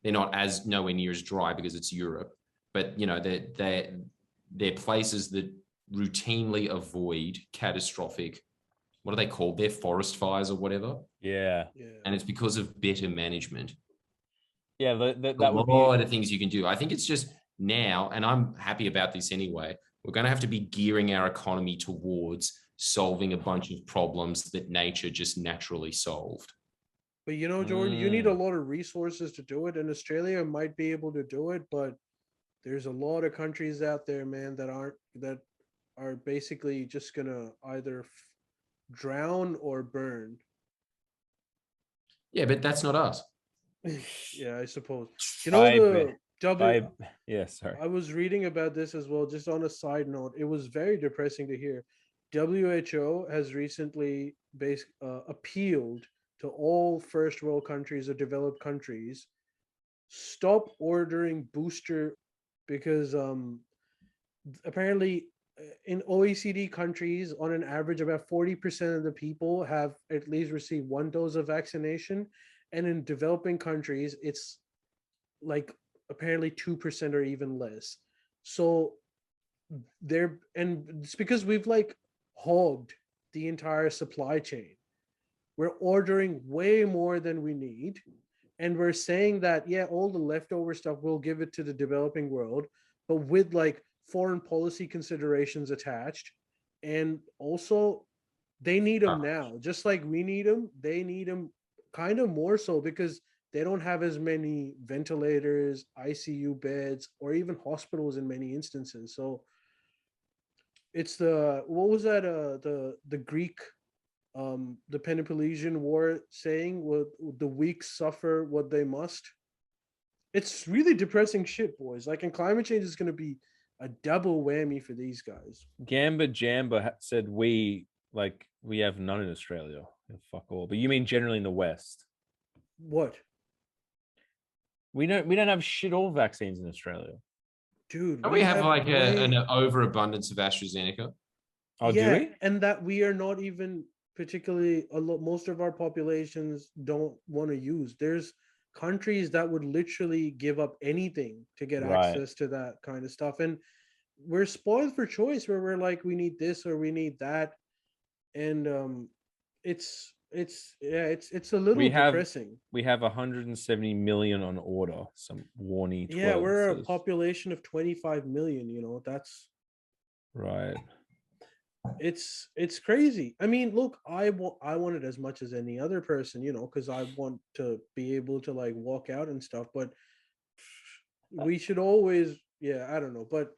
they're not as nowhere near as dry because it's Europe, but you know, they're places that routinely avoid catastrophic, what are they called? They're forest fires or whatever. Yeah. And it's because of better management. Yeah, that would be a lot of things you can do. I think it's just now, and I'm happy about this anyway, we're going to have to be gearing our economy towards solving a bunch of problems that nature just naturally solved. But you know, Jordan, you need a lot of resources to do it, and Australia might be able to do it, but there's a lot of countries out there, man, that are basically just gonna either drown or burn. Yeah, but that's not us. Yeah, I suppose. You know, yeah, sorry. I was reading about this as well, just on a side note. It was very depressing to hear. WHO has recently appealed to all first world countries or developed countries, stop ordering booster, because apparently in OECD countries, on an average, about 40% of the people have at least received one dose of vaccination. And in developing countries, it's like apparently 2% or even less. So and it's because we've like hogged the entire supply chain. We're ordering way more than we need. And we're saying that, yeah, all the leftover stuff, we'll give it to the developing world, but with like foreign policy considerations attached. And also, they need them now. Just like we need them, they need them kind of more so, because they don't have as many ventilators, ICU beds, or even hospitals in many instances. So it's what was that? The Greek, the Peloponnesian War saying, "What the weak suffer what they must." It's really depressing shit, boys. Like, and climate change is going to be a double whammy for these guys. Gamba Jamba said we have none in Australia. Fuck all. But you mean generally in the West? What? We don't have shit all vaccines in Australia. Dude, Don't we have like an overabundance of AstraZeneca? Oh, do we? And that we are not even particularly most of our populations don't want to use. There's countries that would literally give up anything to get access to that kind of stuff. And we're spoiled for choice, where we're like, we need this or we need that. And it's it's a little We have- depressing. We have 170 million on order. Some Warney 12 Yeah, we're a says. population of 25 million. You know, that's Right. it's crazy. I mean, look, I want it as much as any other person, you know, because I want to be able to like walk out and stuff. But we should always, yeah, I don't know. But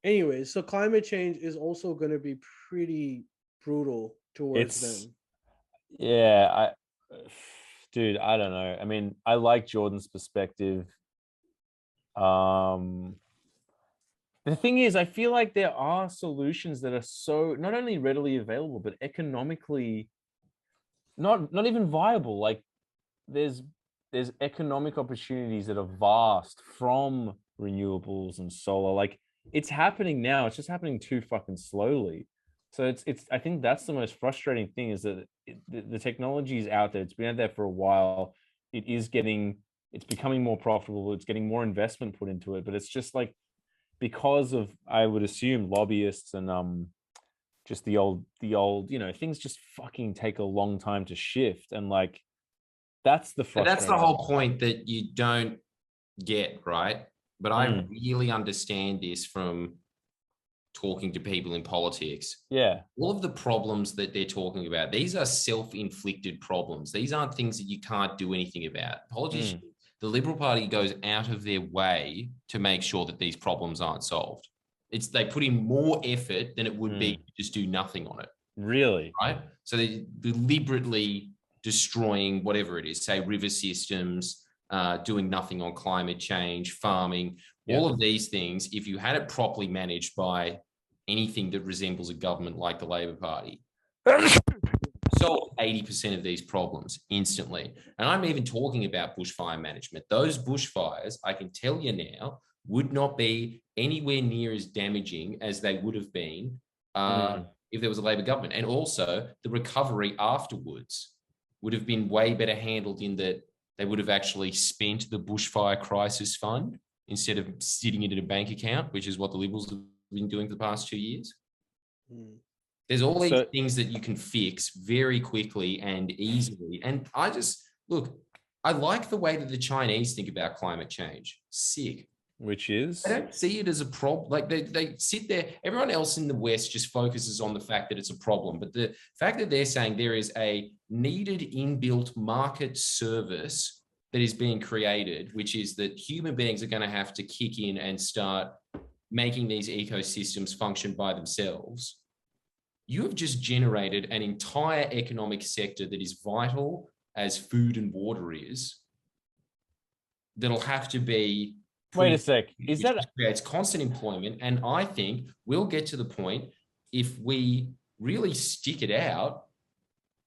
anyways, so climate change is also going to be pretty brutal towards It's them. yeah, dude, I don't know. I mean, I like Jordan's perspective. The thing is, I feel like there are solutions that are so not only readily available, but economically not even viable. Like there's economic opportunities that are vast from renewables and solar. Like it's happening now. It's just happening too fucking slowly. So it's I think that's the most frustrating thing is that the technology is out there. It's been out there for a while. It's becoming more profitable. It's getting more investment put into it, but it's just like because of, I would assume, lobbyists and just the old, you know, things just fucking take a long time to shift. And like, that's the But that's the frustrating whole point that you don't get, right? But I really understand this from talking to people in politics. Yeah. All of the problems that they're talking about, these are self-inflicted problems. These aren't things that you can't do anything about. Politicians, the Liberal Party goes out of their way to make sure that these problems aren't solved. They put in more effort than it would be to just do nothing on it. Really? Right? So they're deliberately destroying whatever it is, say river systems, doing nothing on climate change, farming, all of these things. If you had it properly managed by anything that resembles a government like the Labor Party, solve 80% of these problems instantly. And I'm even talking about bushfire management. Those bushfires, I can tell you now, would not be anywhere near as damaging as they would have been if there was a Labor government. And also the recovery afterwards would have been way better handled in that they would have actually spent the bushfire crisis fund instead of sitting it in a bank account, which is what the Liberals have been doing for the past 2 years. There's all these things that you can fix very quickly and easily. And I like the way that the Chinese think about climate change. Sick. Which is? I don't see it as a problem. Like they sit there, everyone else in the West just focuses on the fact that it's a problem. But the fact that they're saying there is a needed inbuilt market service that is being created, which is that human beings are going to have to kick in and start making these ecosystems function by themselves. You have just generated an entire economic sector that is vital as food and water is, that'll have to be... Wait a sec. Is that... creates constant employment. And I think we'll get to the point, if we really stick it out,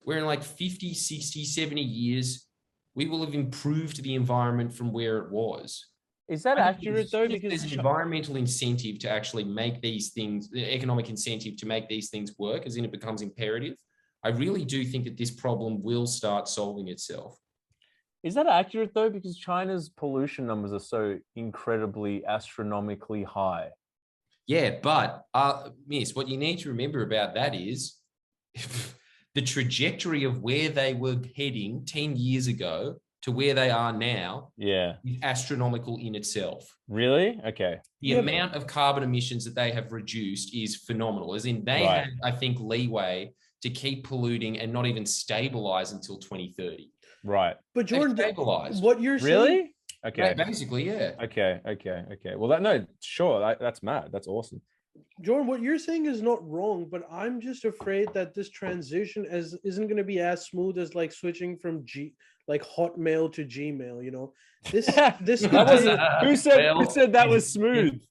where in like 50, 60, 70 years, we will have improved the environment from where it was. Is that accurate though? Because there's an environmental incentive to actually make these things, the economic incentive to make these things work, as in it becomes imperative. I really do think that this problem will start solving itself. Is that accurate though? Because China's pollution numbers are so incredibly astronomically high. Yeah, but Miss, what you need to remember about that is the trajectory of where they were heading 10 years ago to where they are now is astronomical in itself. Really? Okay. The amount of carbon emissions that they have reduced is phenomenal, as in they have, I think, leeway to keep polluting and not even stabilize until 2030. Right. But Jordan, what you're saying... Really? Okay. Yeah, basically, yeah. Okay. Well, that's mad. That's awesome. Jordan, what you're saying is not wrong, but I'm just afraid that this transition isn't going to be as smooth as like switching from Hotmail to Gmail. You know, who said that was smooth?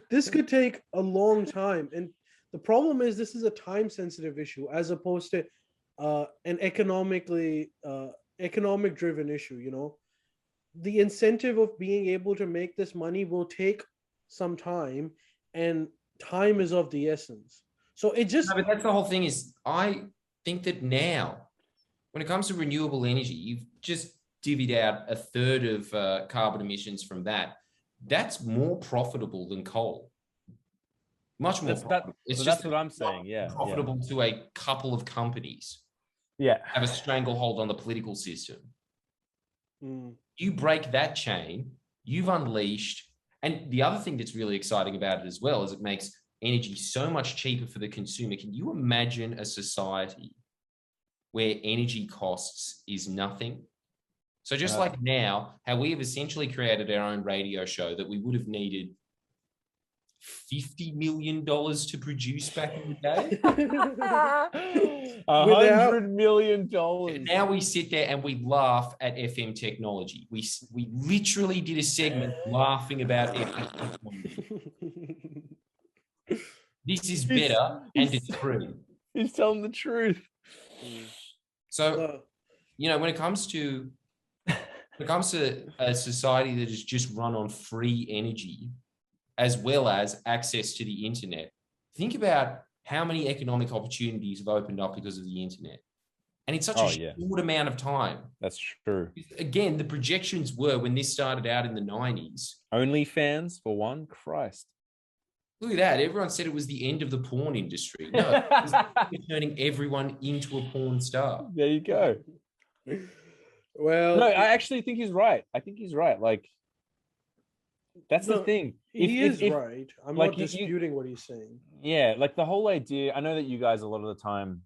This could take a long time, and the problem is this is a time-sensitive issue as opposed to an economic driven issue. You know, the incentive of being able to make this money will take some time, and time is of the essence. So it just... No, but that's the whole thing is, I think that now, when it comes to renewable energy, you've just divvied out a third of carbon emissions from that. That's more profitable than coal. Much more profitable. That's what I'm saying. Yeah. Profitable to a couple of companies. have a stranglehold on the political system. Mm. You break that chain, you've unleashed. And the other thing that's really exciting about it as well is it makes energy so much cheaper for the consumer. Can you imagine a society where energy costs is nothing? So just like now, how we have essentially created our own radio show that we would have needed $50 million to produce back in the day. $100 million. Now we sit there and we laugh at FM technology. We literally did a segment laughing about FM technology. This is better and it's free. He's telling the truth. So, when it comes to a society that is just run on free energy, as well as access to the internet, think about how many economic opportunities have opened up because of the internet. And it's such a short amount of time. That's true. Again, the projections were when this started out in the 90s. OnlyFans for one? Christ. Look at that. Everyone said it was the end of the porn industry. No, it's turning everyone into a porn star. There you go. Well, no, I actually think he's right. Like, that's the thing. He is right. I'm not disputing what he's saying. Yeah, like the whole idea, I know that you guys a lot of the time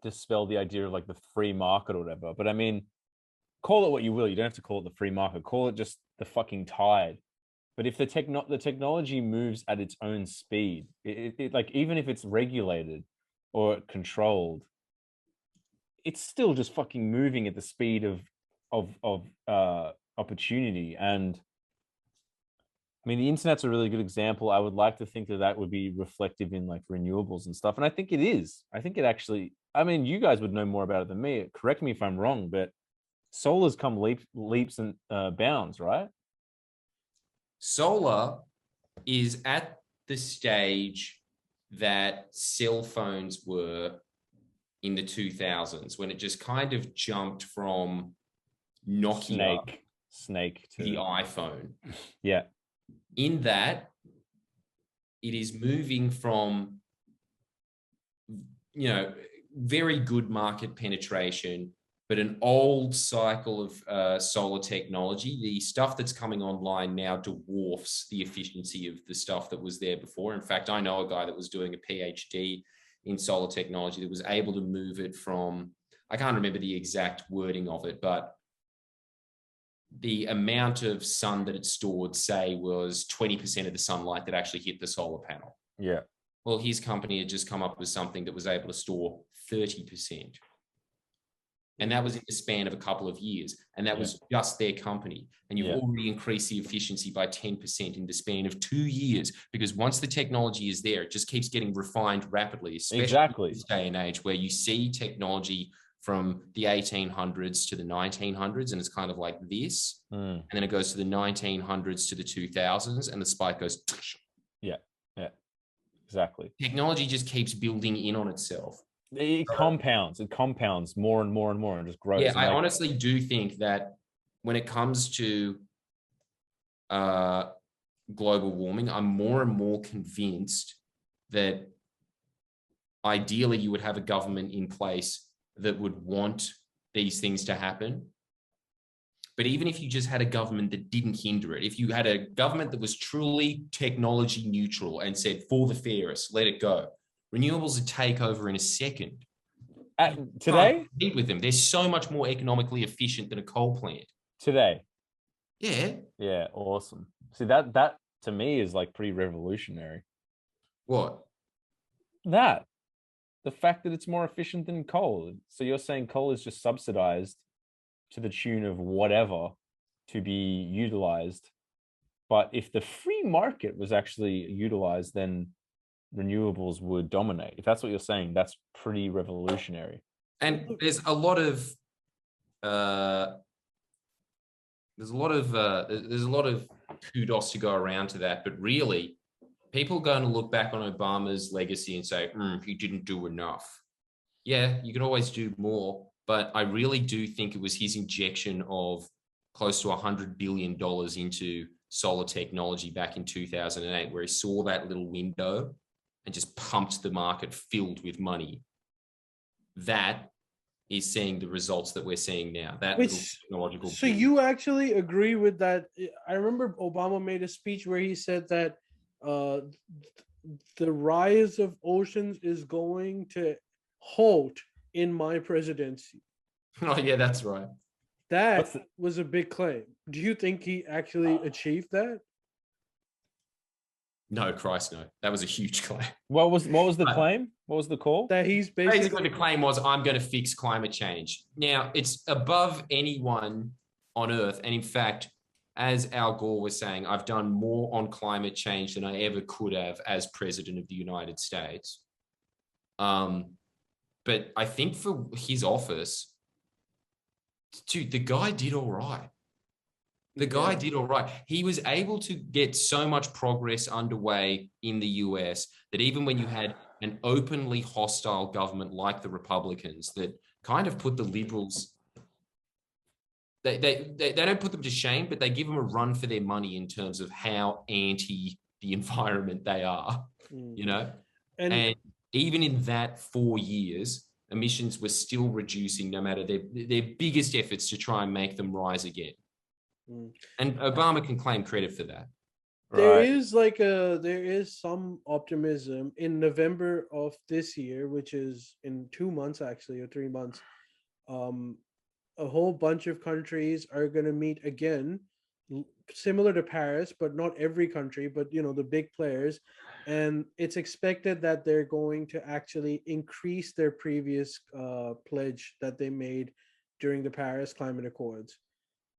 dispel the idea of like the free market or whatever, but I mean, call it what you will. You don't have to call it the free market. Call it just the fucking tide. But if the technology moves at its own speed, it like even if it's regulated or controlled, it's still just fucking moving at the speed of opportunity. And I mean, the internet's a really good example. I would like to think that would be reflective in like renewables and stuff. And I think it is. I think it actually, I mean, you guys would know more about it than me. Correct me if I'm wrong, but solar's come leaps and bounds, right? Solar is at the stage that cell phones were in the 2000s, when it just kind of jumped from Nokia Snake to the iPhone. Yeah. In that, it is moving from, very good market penetration, but an old cycle of solar technology. The stuff that's coming online now dwarfs the efficiency of the stuff that was there before. In fact, I know a guy that was doing a PhD in solar technology that was able to move it from, I can't remember the exact wording of it, but the amount of sun that it stored, say, was 20% of the sunlight that actually hit the solar panel. Yeah. Well, his company had just come up with something that was able to store 30%. And that was in the span of a couple of years. And that was just their company. And you've already increased the efficiency by 10% in the span of 2 years, because once the technology is there, it just keeps getting refined rapidly, especially in this day and age where you see technology from the 1800s to the 1900s, and it's kind of like this. And then it goes to the 1900s to the 2000s, and the spike goes. Yeah, exactly. Technology just keeps building in on itself. It compounds more and more and more, and just grows. Yeah, I honestly do think that when it comes to global warming, I'm more and more convinced that ideally you would have a government in place that would want these things to happen. But even if you just had a government that didn't hinder it, if you had a government that was truly technology neutral and said, for the fairest, let it go, renewables would take over in a second. Today? Compete with them. They're so much more economically efficient than a coal plant. Today? Yeah. Yeah, awesome. See, that to me is like pretty revolutionary. What? That. The fact that it's more efficient than coal. So you're saying coal is just subsidized to the tune of whatever to be utilized. But if the free market was actually utilized, then renewables would dominate. If that's what you're saying, that's pretty revolutionary. And there's a lot of kudos to go around to that, but really people are going to look back on Obama's legacy and say, he didn't do enough. Yeah, you can always do more, but I really do think it was his injection of close to $100 billion into solar technology back in 2008, where he saw that little window and just pumped the market filled with money. That is seeing the results that we're seeing now. That Which- little technological. So boom. you actually agree with that? I remember Obama made a speech where he said that the rise of oceans is going to halt in my presidency. Oh yeah, that's right. That What's the- was a big claim. Do you think he actually achieved that? No, Christ, no. That was a huge claim. What was the claim? What was the call? That he's Basically, basically the claim was, I'm going to fix climate change. Now, it's above anyone on Earth. And in fact, as Al Gore was saying, I've done more on climate change than I ever could have as president of the United States. But I think for his office, dude, the guy did all right. The guy did all right. He was able to get so much progress underway in the US that even when you had an openly hostile government like the Republicans that kind of put the liberals, they don't put them to shame, but they give them a run for their money in terms of how anti the environment they are, you know? And even in that 4 years, emissions were still reducing no matter their biggest efforts to try and make them rise again. And Obama can claim credit for that. there is some optimism in November of this year, which is in 2 months actually, or 3 months. A whole bunch of countries are going to meet again, similar to Paris, but not every country, but the big players. And it's expected that they're going to actually increase their previous pledge that they made during the Paris Climate Accords.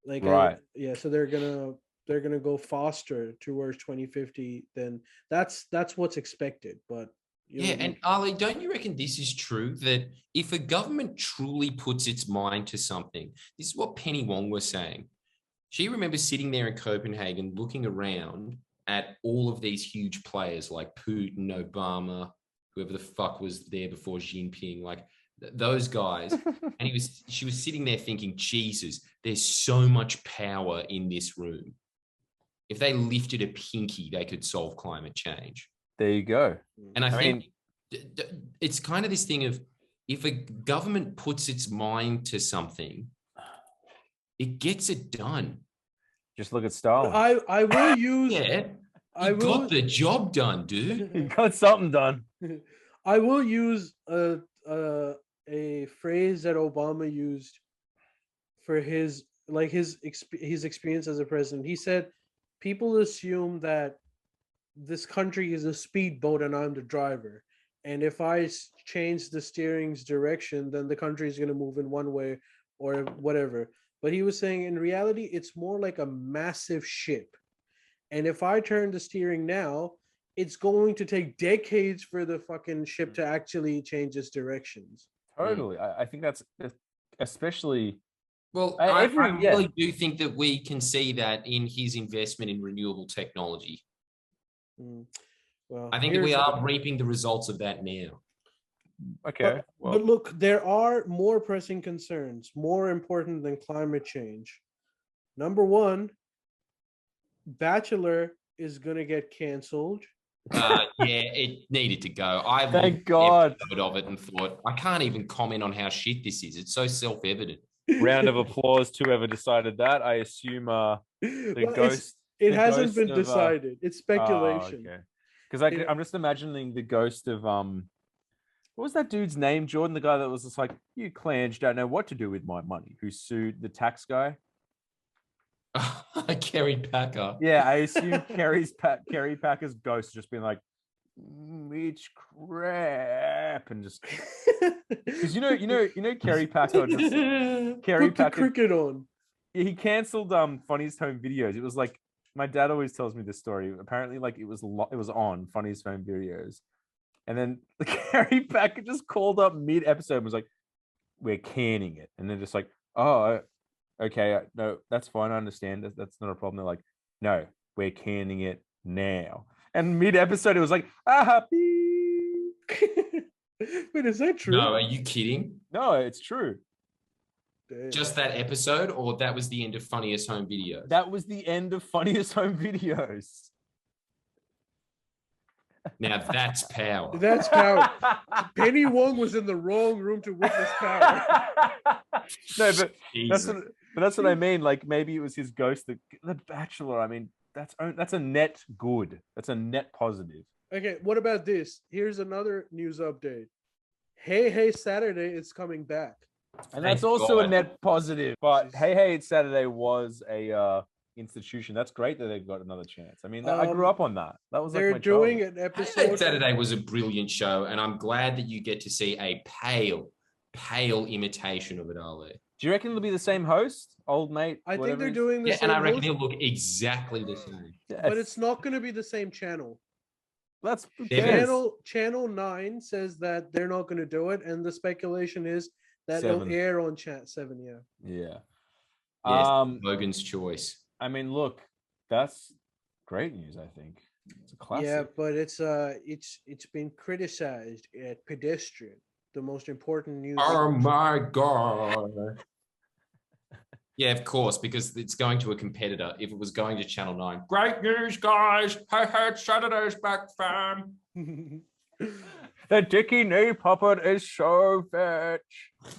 So they're gonna go faster towards 2050. Then that's what's expected. But and Ali, don't you reckon this is true, that if a government truly puts its mind to something, this is what Penny Wong was saying. She remembers sitting there in Copenhagen looking around at all of these huge players like Putin, Obama, whoever the fuck was there before Xi Jinping, like those guys. And she was sitting there thinking, Jesus, there's so much power in this room. If they lifted a pinky, they could solve climate change. There you go. And I think it's kind of this thing of, if a government puts its mind to something, it gets it done. Just look at Stalin. I will use got the job done, dude. He got something done. I will use a phrase that Obama used for his experience as a president. He said, people assume that this country is a speedboat and I'm the driver. And if I change the steering's direction, then the country is going to move in one way or whatever. But he was saying, in reality, it's more like a massive ship. And if I turn the steering now, it's going to take decades for the fucking ship to actually change its directions. Totally. I think that's especially... Well, I really do think that we can see that in his investment in renewable technology. Well, I think that we are reaping the results of that now. Okay. But look, there are more pressing concerns, more important than climate change. Number one, Bachelor is going to get canceled. It needed to go. Thank God. Of it and thought, I can't even comment on how shit this is. It's so self-evident. Round of applause to whoever decided that. I assume the ghost. It hasn't been decided. It's speculation. Okay. Because I'm just imagining the ghost of what was that dude's name, Jordan? The guy that was just like, you clans don't know what to do with my money, who sued the tax guy. Kerry Packer. Yeah, I assume Kerry Packer's ghost just being like, it's crap, and just because you know Kerry Packer just Put the cricket on. He cancelled Funniest Home Videos. It was like, my dad always tells me this story. Apparently, like it was on Funniest Home Videos, and then Kerry Packer just called up mid episode and was like, we're canning it, and they're just like, oh, okay, no, that's fine, I understand, that's not a problem. They're like, no, we're canning it now. And mid-episode, it was like, beep. Wait, is that true? No, are you kidding? No, it's true. Damn. Just that episode, or that was the end of Funniest Home Videos? That was the end of Funniest Home Videos. Now that's power. That's power. Penny Wong was in the wrong room to witness power. No, but Jesus. that's what I mean. Like maybe it was his ghost. The Bachelor. I mean, that's a net good. That's a net positive. Okay, what about this? Here's another news update. Hey Hey Saturday is coming back. And that's Thank also a God. net positive. But Hey It's Saturday was a institution. That's great that they've got another chance. I mean, I grew up on that. That was like They're my doing childhood. an Hey episode. Saturday was a brilliant show, and I'm glad that you get to see a pale imitation of it, Ali. Do you reckon it'll be the same host, old mate? I think whatever they're he is? doing the Yeah, same and I reckon host, he'll look exactly the same. but it's not going to be the same channel. That's who Seven. cares? Channel 9 says that they're not going to do it, and the speculation is that it'll 7. air on Chat 7. Yeah. Yeah. Yes, Logan's choice. I mean, look, that's great news. I think it's a classic. Yeah, but it's been criticized at Pedestrian, the most important news. Oh my God. Yeah, of course, because it's going to a competitor. If it was going to Channel 9, great news, guys. Hey, it's Saturday's back, fam. The Dickie Knee puppet is so fetch.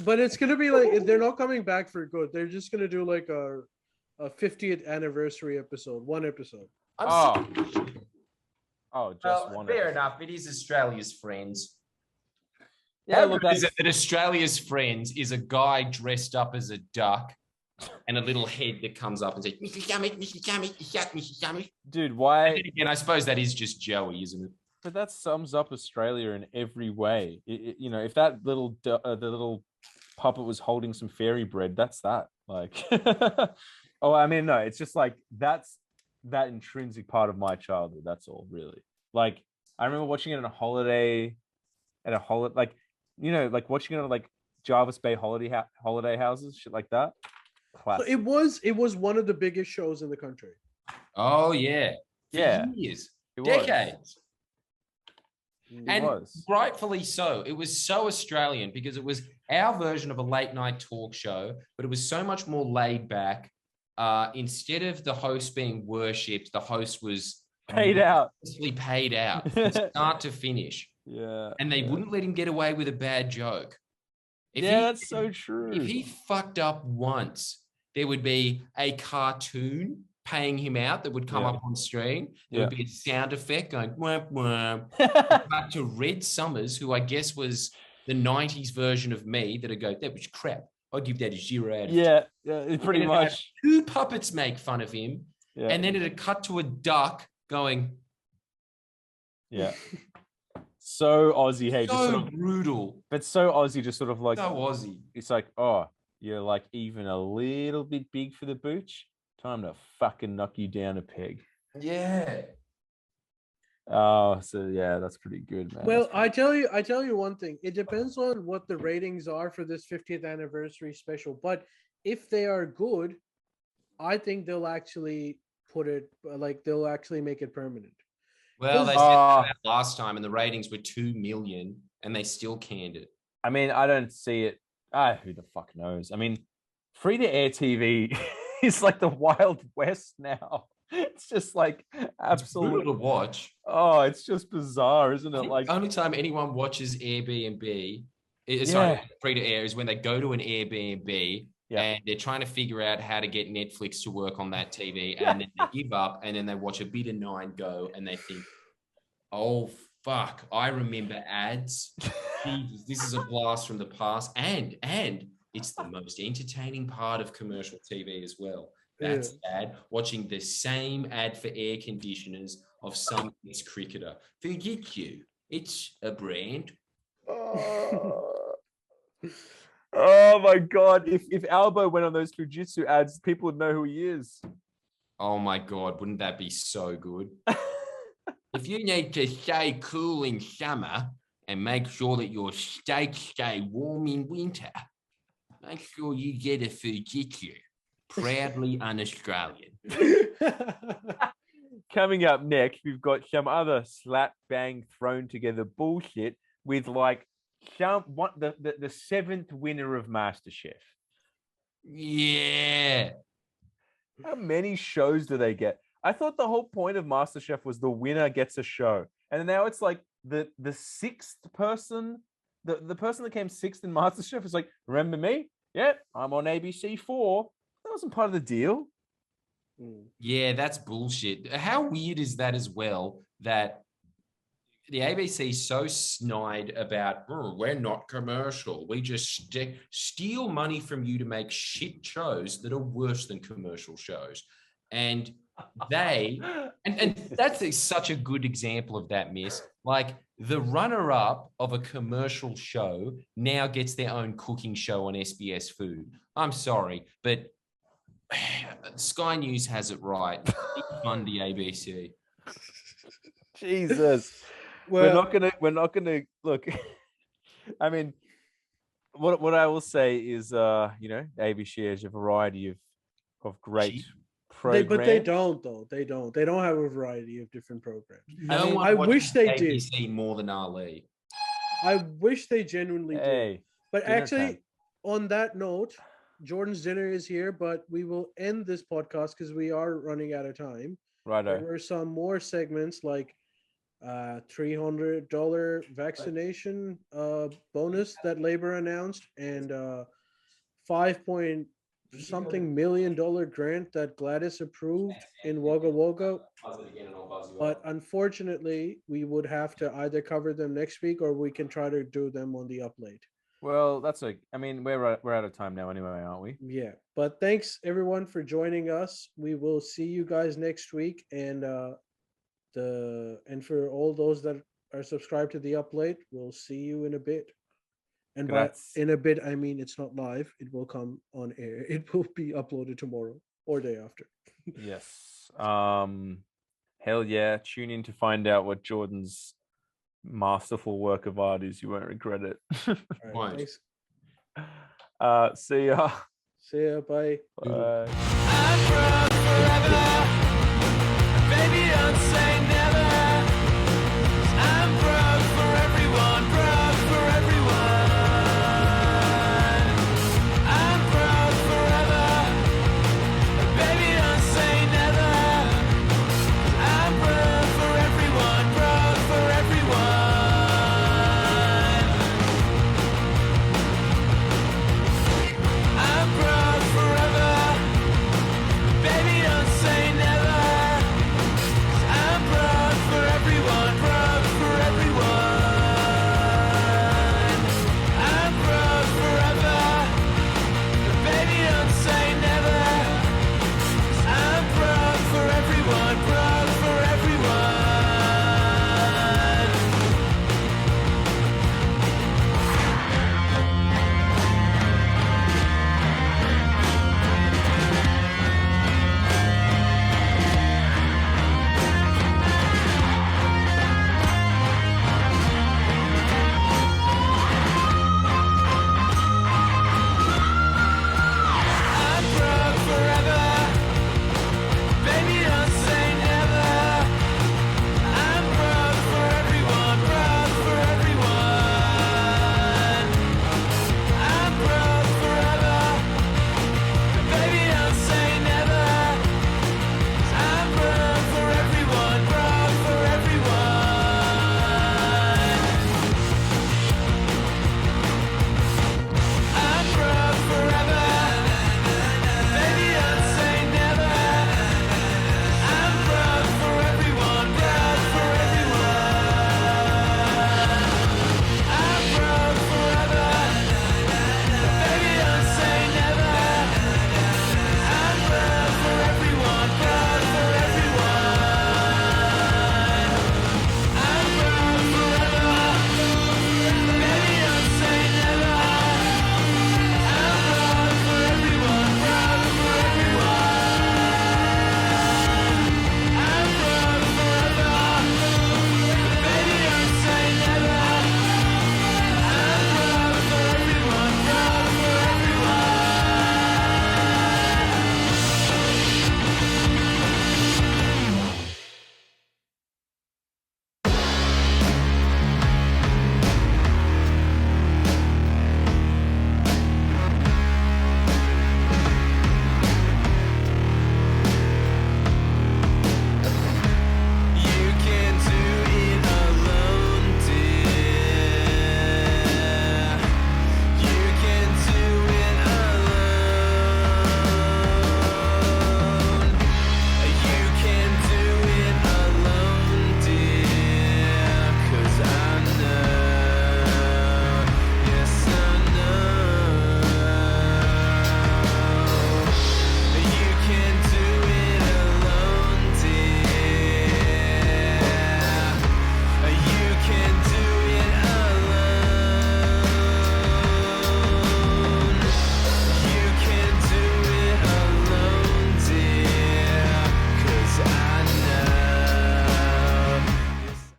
But it's gonna be like they're not coming back for good. They're just gonna do like a 50th anniversary episode, one episode. Oh, just Well, one. fair episode. enough. It is Australia's Friends. Yeah, look, Is it that Australia's Friends is a guy dressed up as a duck and a little head that comes up and says, Mr. Yummy, Mr. Yummy, Mr. Yummy. dude, why? And then again, I suppose that is just Joey, isn't it? But that sums up Australia in every way. You know, if that little the little puppet was holding some fairy bread, that's that. Like, oh, I mean, no, it's just like that's that intrinsic part of my childhood. That's all, really. Like, I remember watching it on a holiday, like, you know, like watching it on like Jarvis Bay holiday houses, shit like that. So Classic. it was one of the biggest shows in the country. Oh, yeah. For Yeah. years, It decades. And was. rightfully so. It was so Australian because it was our version of a late night talk show, but it was so much more laid back. Instead of the host being worshipped, the host was Paid out. mostly paid out from start to finish. Yeah. And they wouldn't let him get away with a bad joke. That's so true. If he fucked up once, there would be a cartoon paying him out that would come up on screen. There would be a sound effect going wham, wham. Back to Red Summers, who I guess was the 90s version of me, that'd go, that was crap. I'd give that a 0 out of 10. Yeah, pretty And much. Two puppets make fun of him, Yeah. and then it'd cut to a duck going, Yeah. So Aussie, hey, just so sort of, brutal, but so Aussie, just sort of like, so Aussie. it's like, oh, you're like even a little bit big for the booch. Time to fucking knock you down a peg. Yeah. Oh, so yeah, that's pretty good, man. Well, I tell you one thing. It depends on what the ratings are for this 50th anniversary special. But if they are good, I think they'll actually they'll actually make it permanent. Well, they said that last time, and the ratings were 2 million, and they still canned it. I mean, I don't see it. Who the fuck knows? I mean, free to air TV is like the Wild West now. It's just like absolute. Brutal to watch. Oh, it's just bizarre, isn't I it? think Like, the only time anyone watches Airbnb, free to air, is when they go to an Airbnb and they're trying to figure out how to get Netflix to work on that TV, and then they give up, and then they watch a bit of 9 go, and they think, "Oh fuck, I remember ads. Jesus, this is a blast from the past," and it's the most entertaining part of commercial TV as well. That's sad. Watching the same ad for air conditioners of some ex-cricketer. Fujitsu, it's a brand. Oh my god! If Albo went on those Fujitsu ads, people would know who he is. Oh my God, wouldn't that be so good? If you need to stay cool in summer and make sure that your steaks stay warm in winter, make sure you get a Fujitsu. Proudly un-Australian. Coming up next, we've got some other slap bang thrown together bullshit with like the 7th winner of MasterChef. Yeah. How many shows do they get? I thought the whole point of MasterChef was the winner gets a show. and now it's like the sixth person, the person that came sixth in MasterChef is like, remember me? Yeah, I'm on ABC4. That wasn't part of the deal. Yeah, that's bullshit. How weird is that as well? That the ABC is so snide about, we're not commercial. We just steal money from you to make shit shows that are worse than commercial shows. And and that's such a good example of that, Miss. Like the runner-up of a commercial show now gets their own cooking show on SBS Food. I'm sorry, but Sky News has it right. Fund the ABC. Jesus. Well, we're not gonna look. I mean, what I will say is, ABC has a variety of great programs. but they don't though. They don't have a variety of different programs. I wish they did. ABC more than Ali. I wish they genuinely did. But dinner actually, time. on that note, Jordan's dinner is here, but we will end this podcast because we are running out of time. Righto. There were some more segments like $300 vaccination bonus that Labor announced, and $5 million grant that Gladys approved in Wagga Wagga. But unfortunately, we would have to either cover them next week or we can try to do them on the upload. Well, that's like, I mean, we're out of time now anyway, aren't we? Yeah, but thanks everyone for joining us. We will see you guys next week, and for all those that are subscribed to the upload, we'll see you in a bit. And by in a bit, I mean it's not live. It will come on air. It will be uploaded tomorrow or day after. Yes. Hell yeah. Tune in to find out what Jordan's masterful work of art is. You won't regret it. All right, thanks. See ya. See ya. Bye. Bye.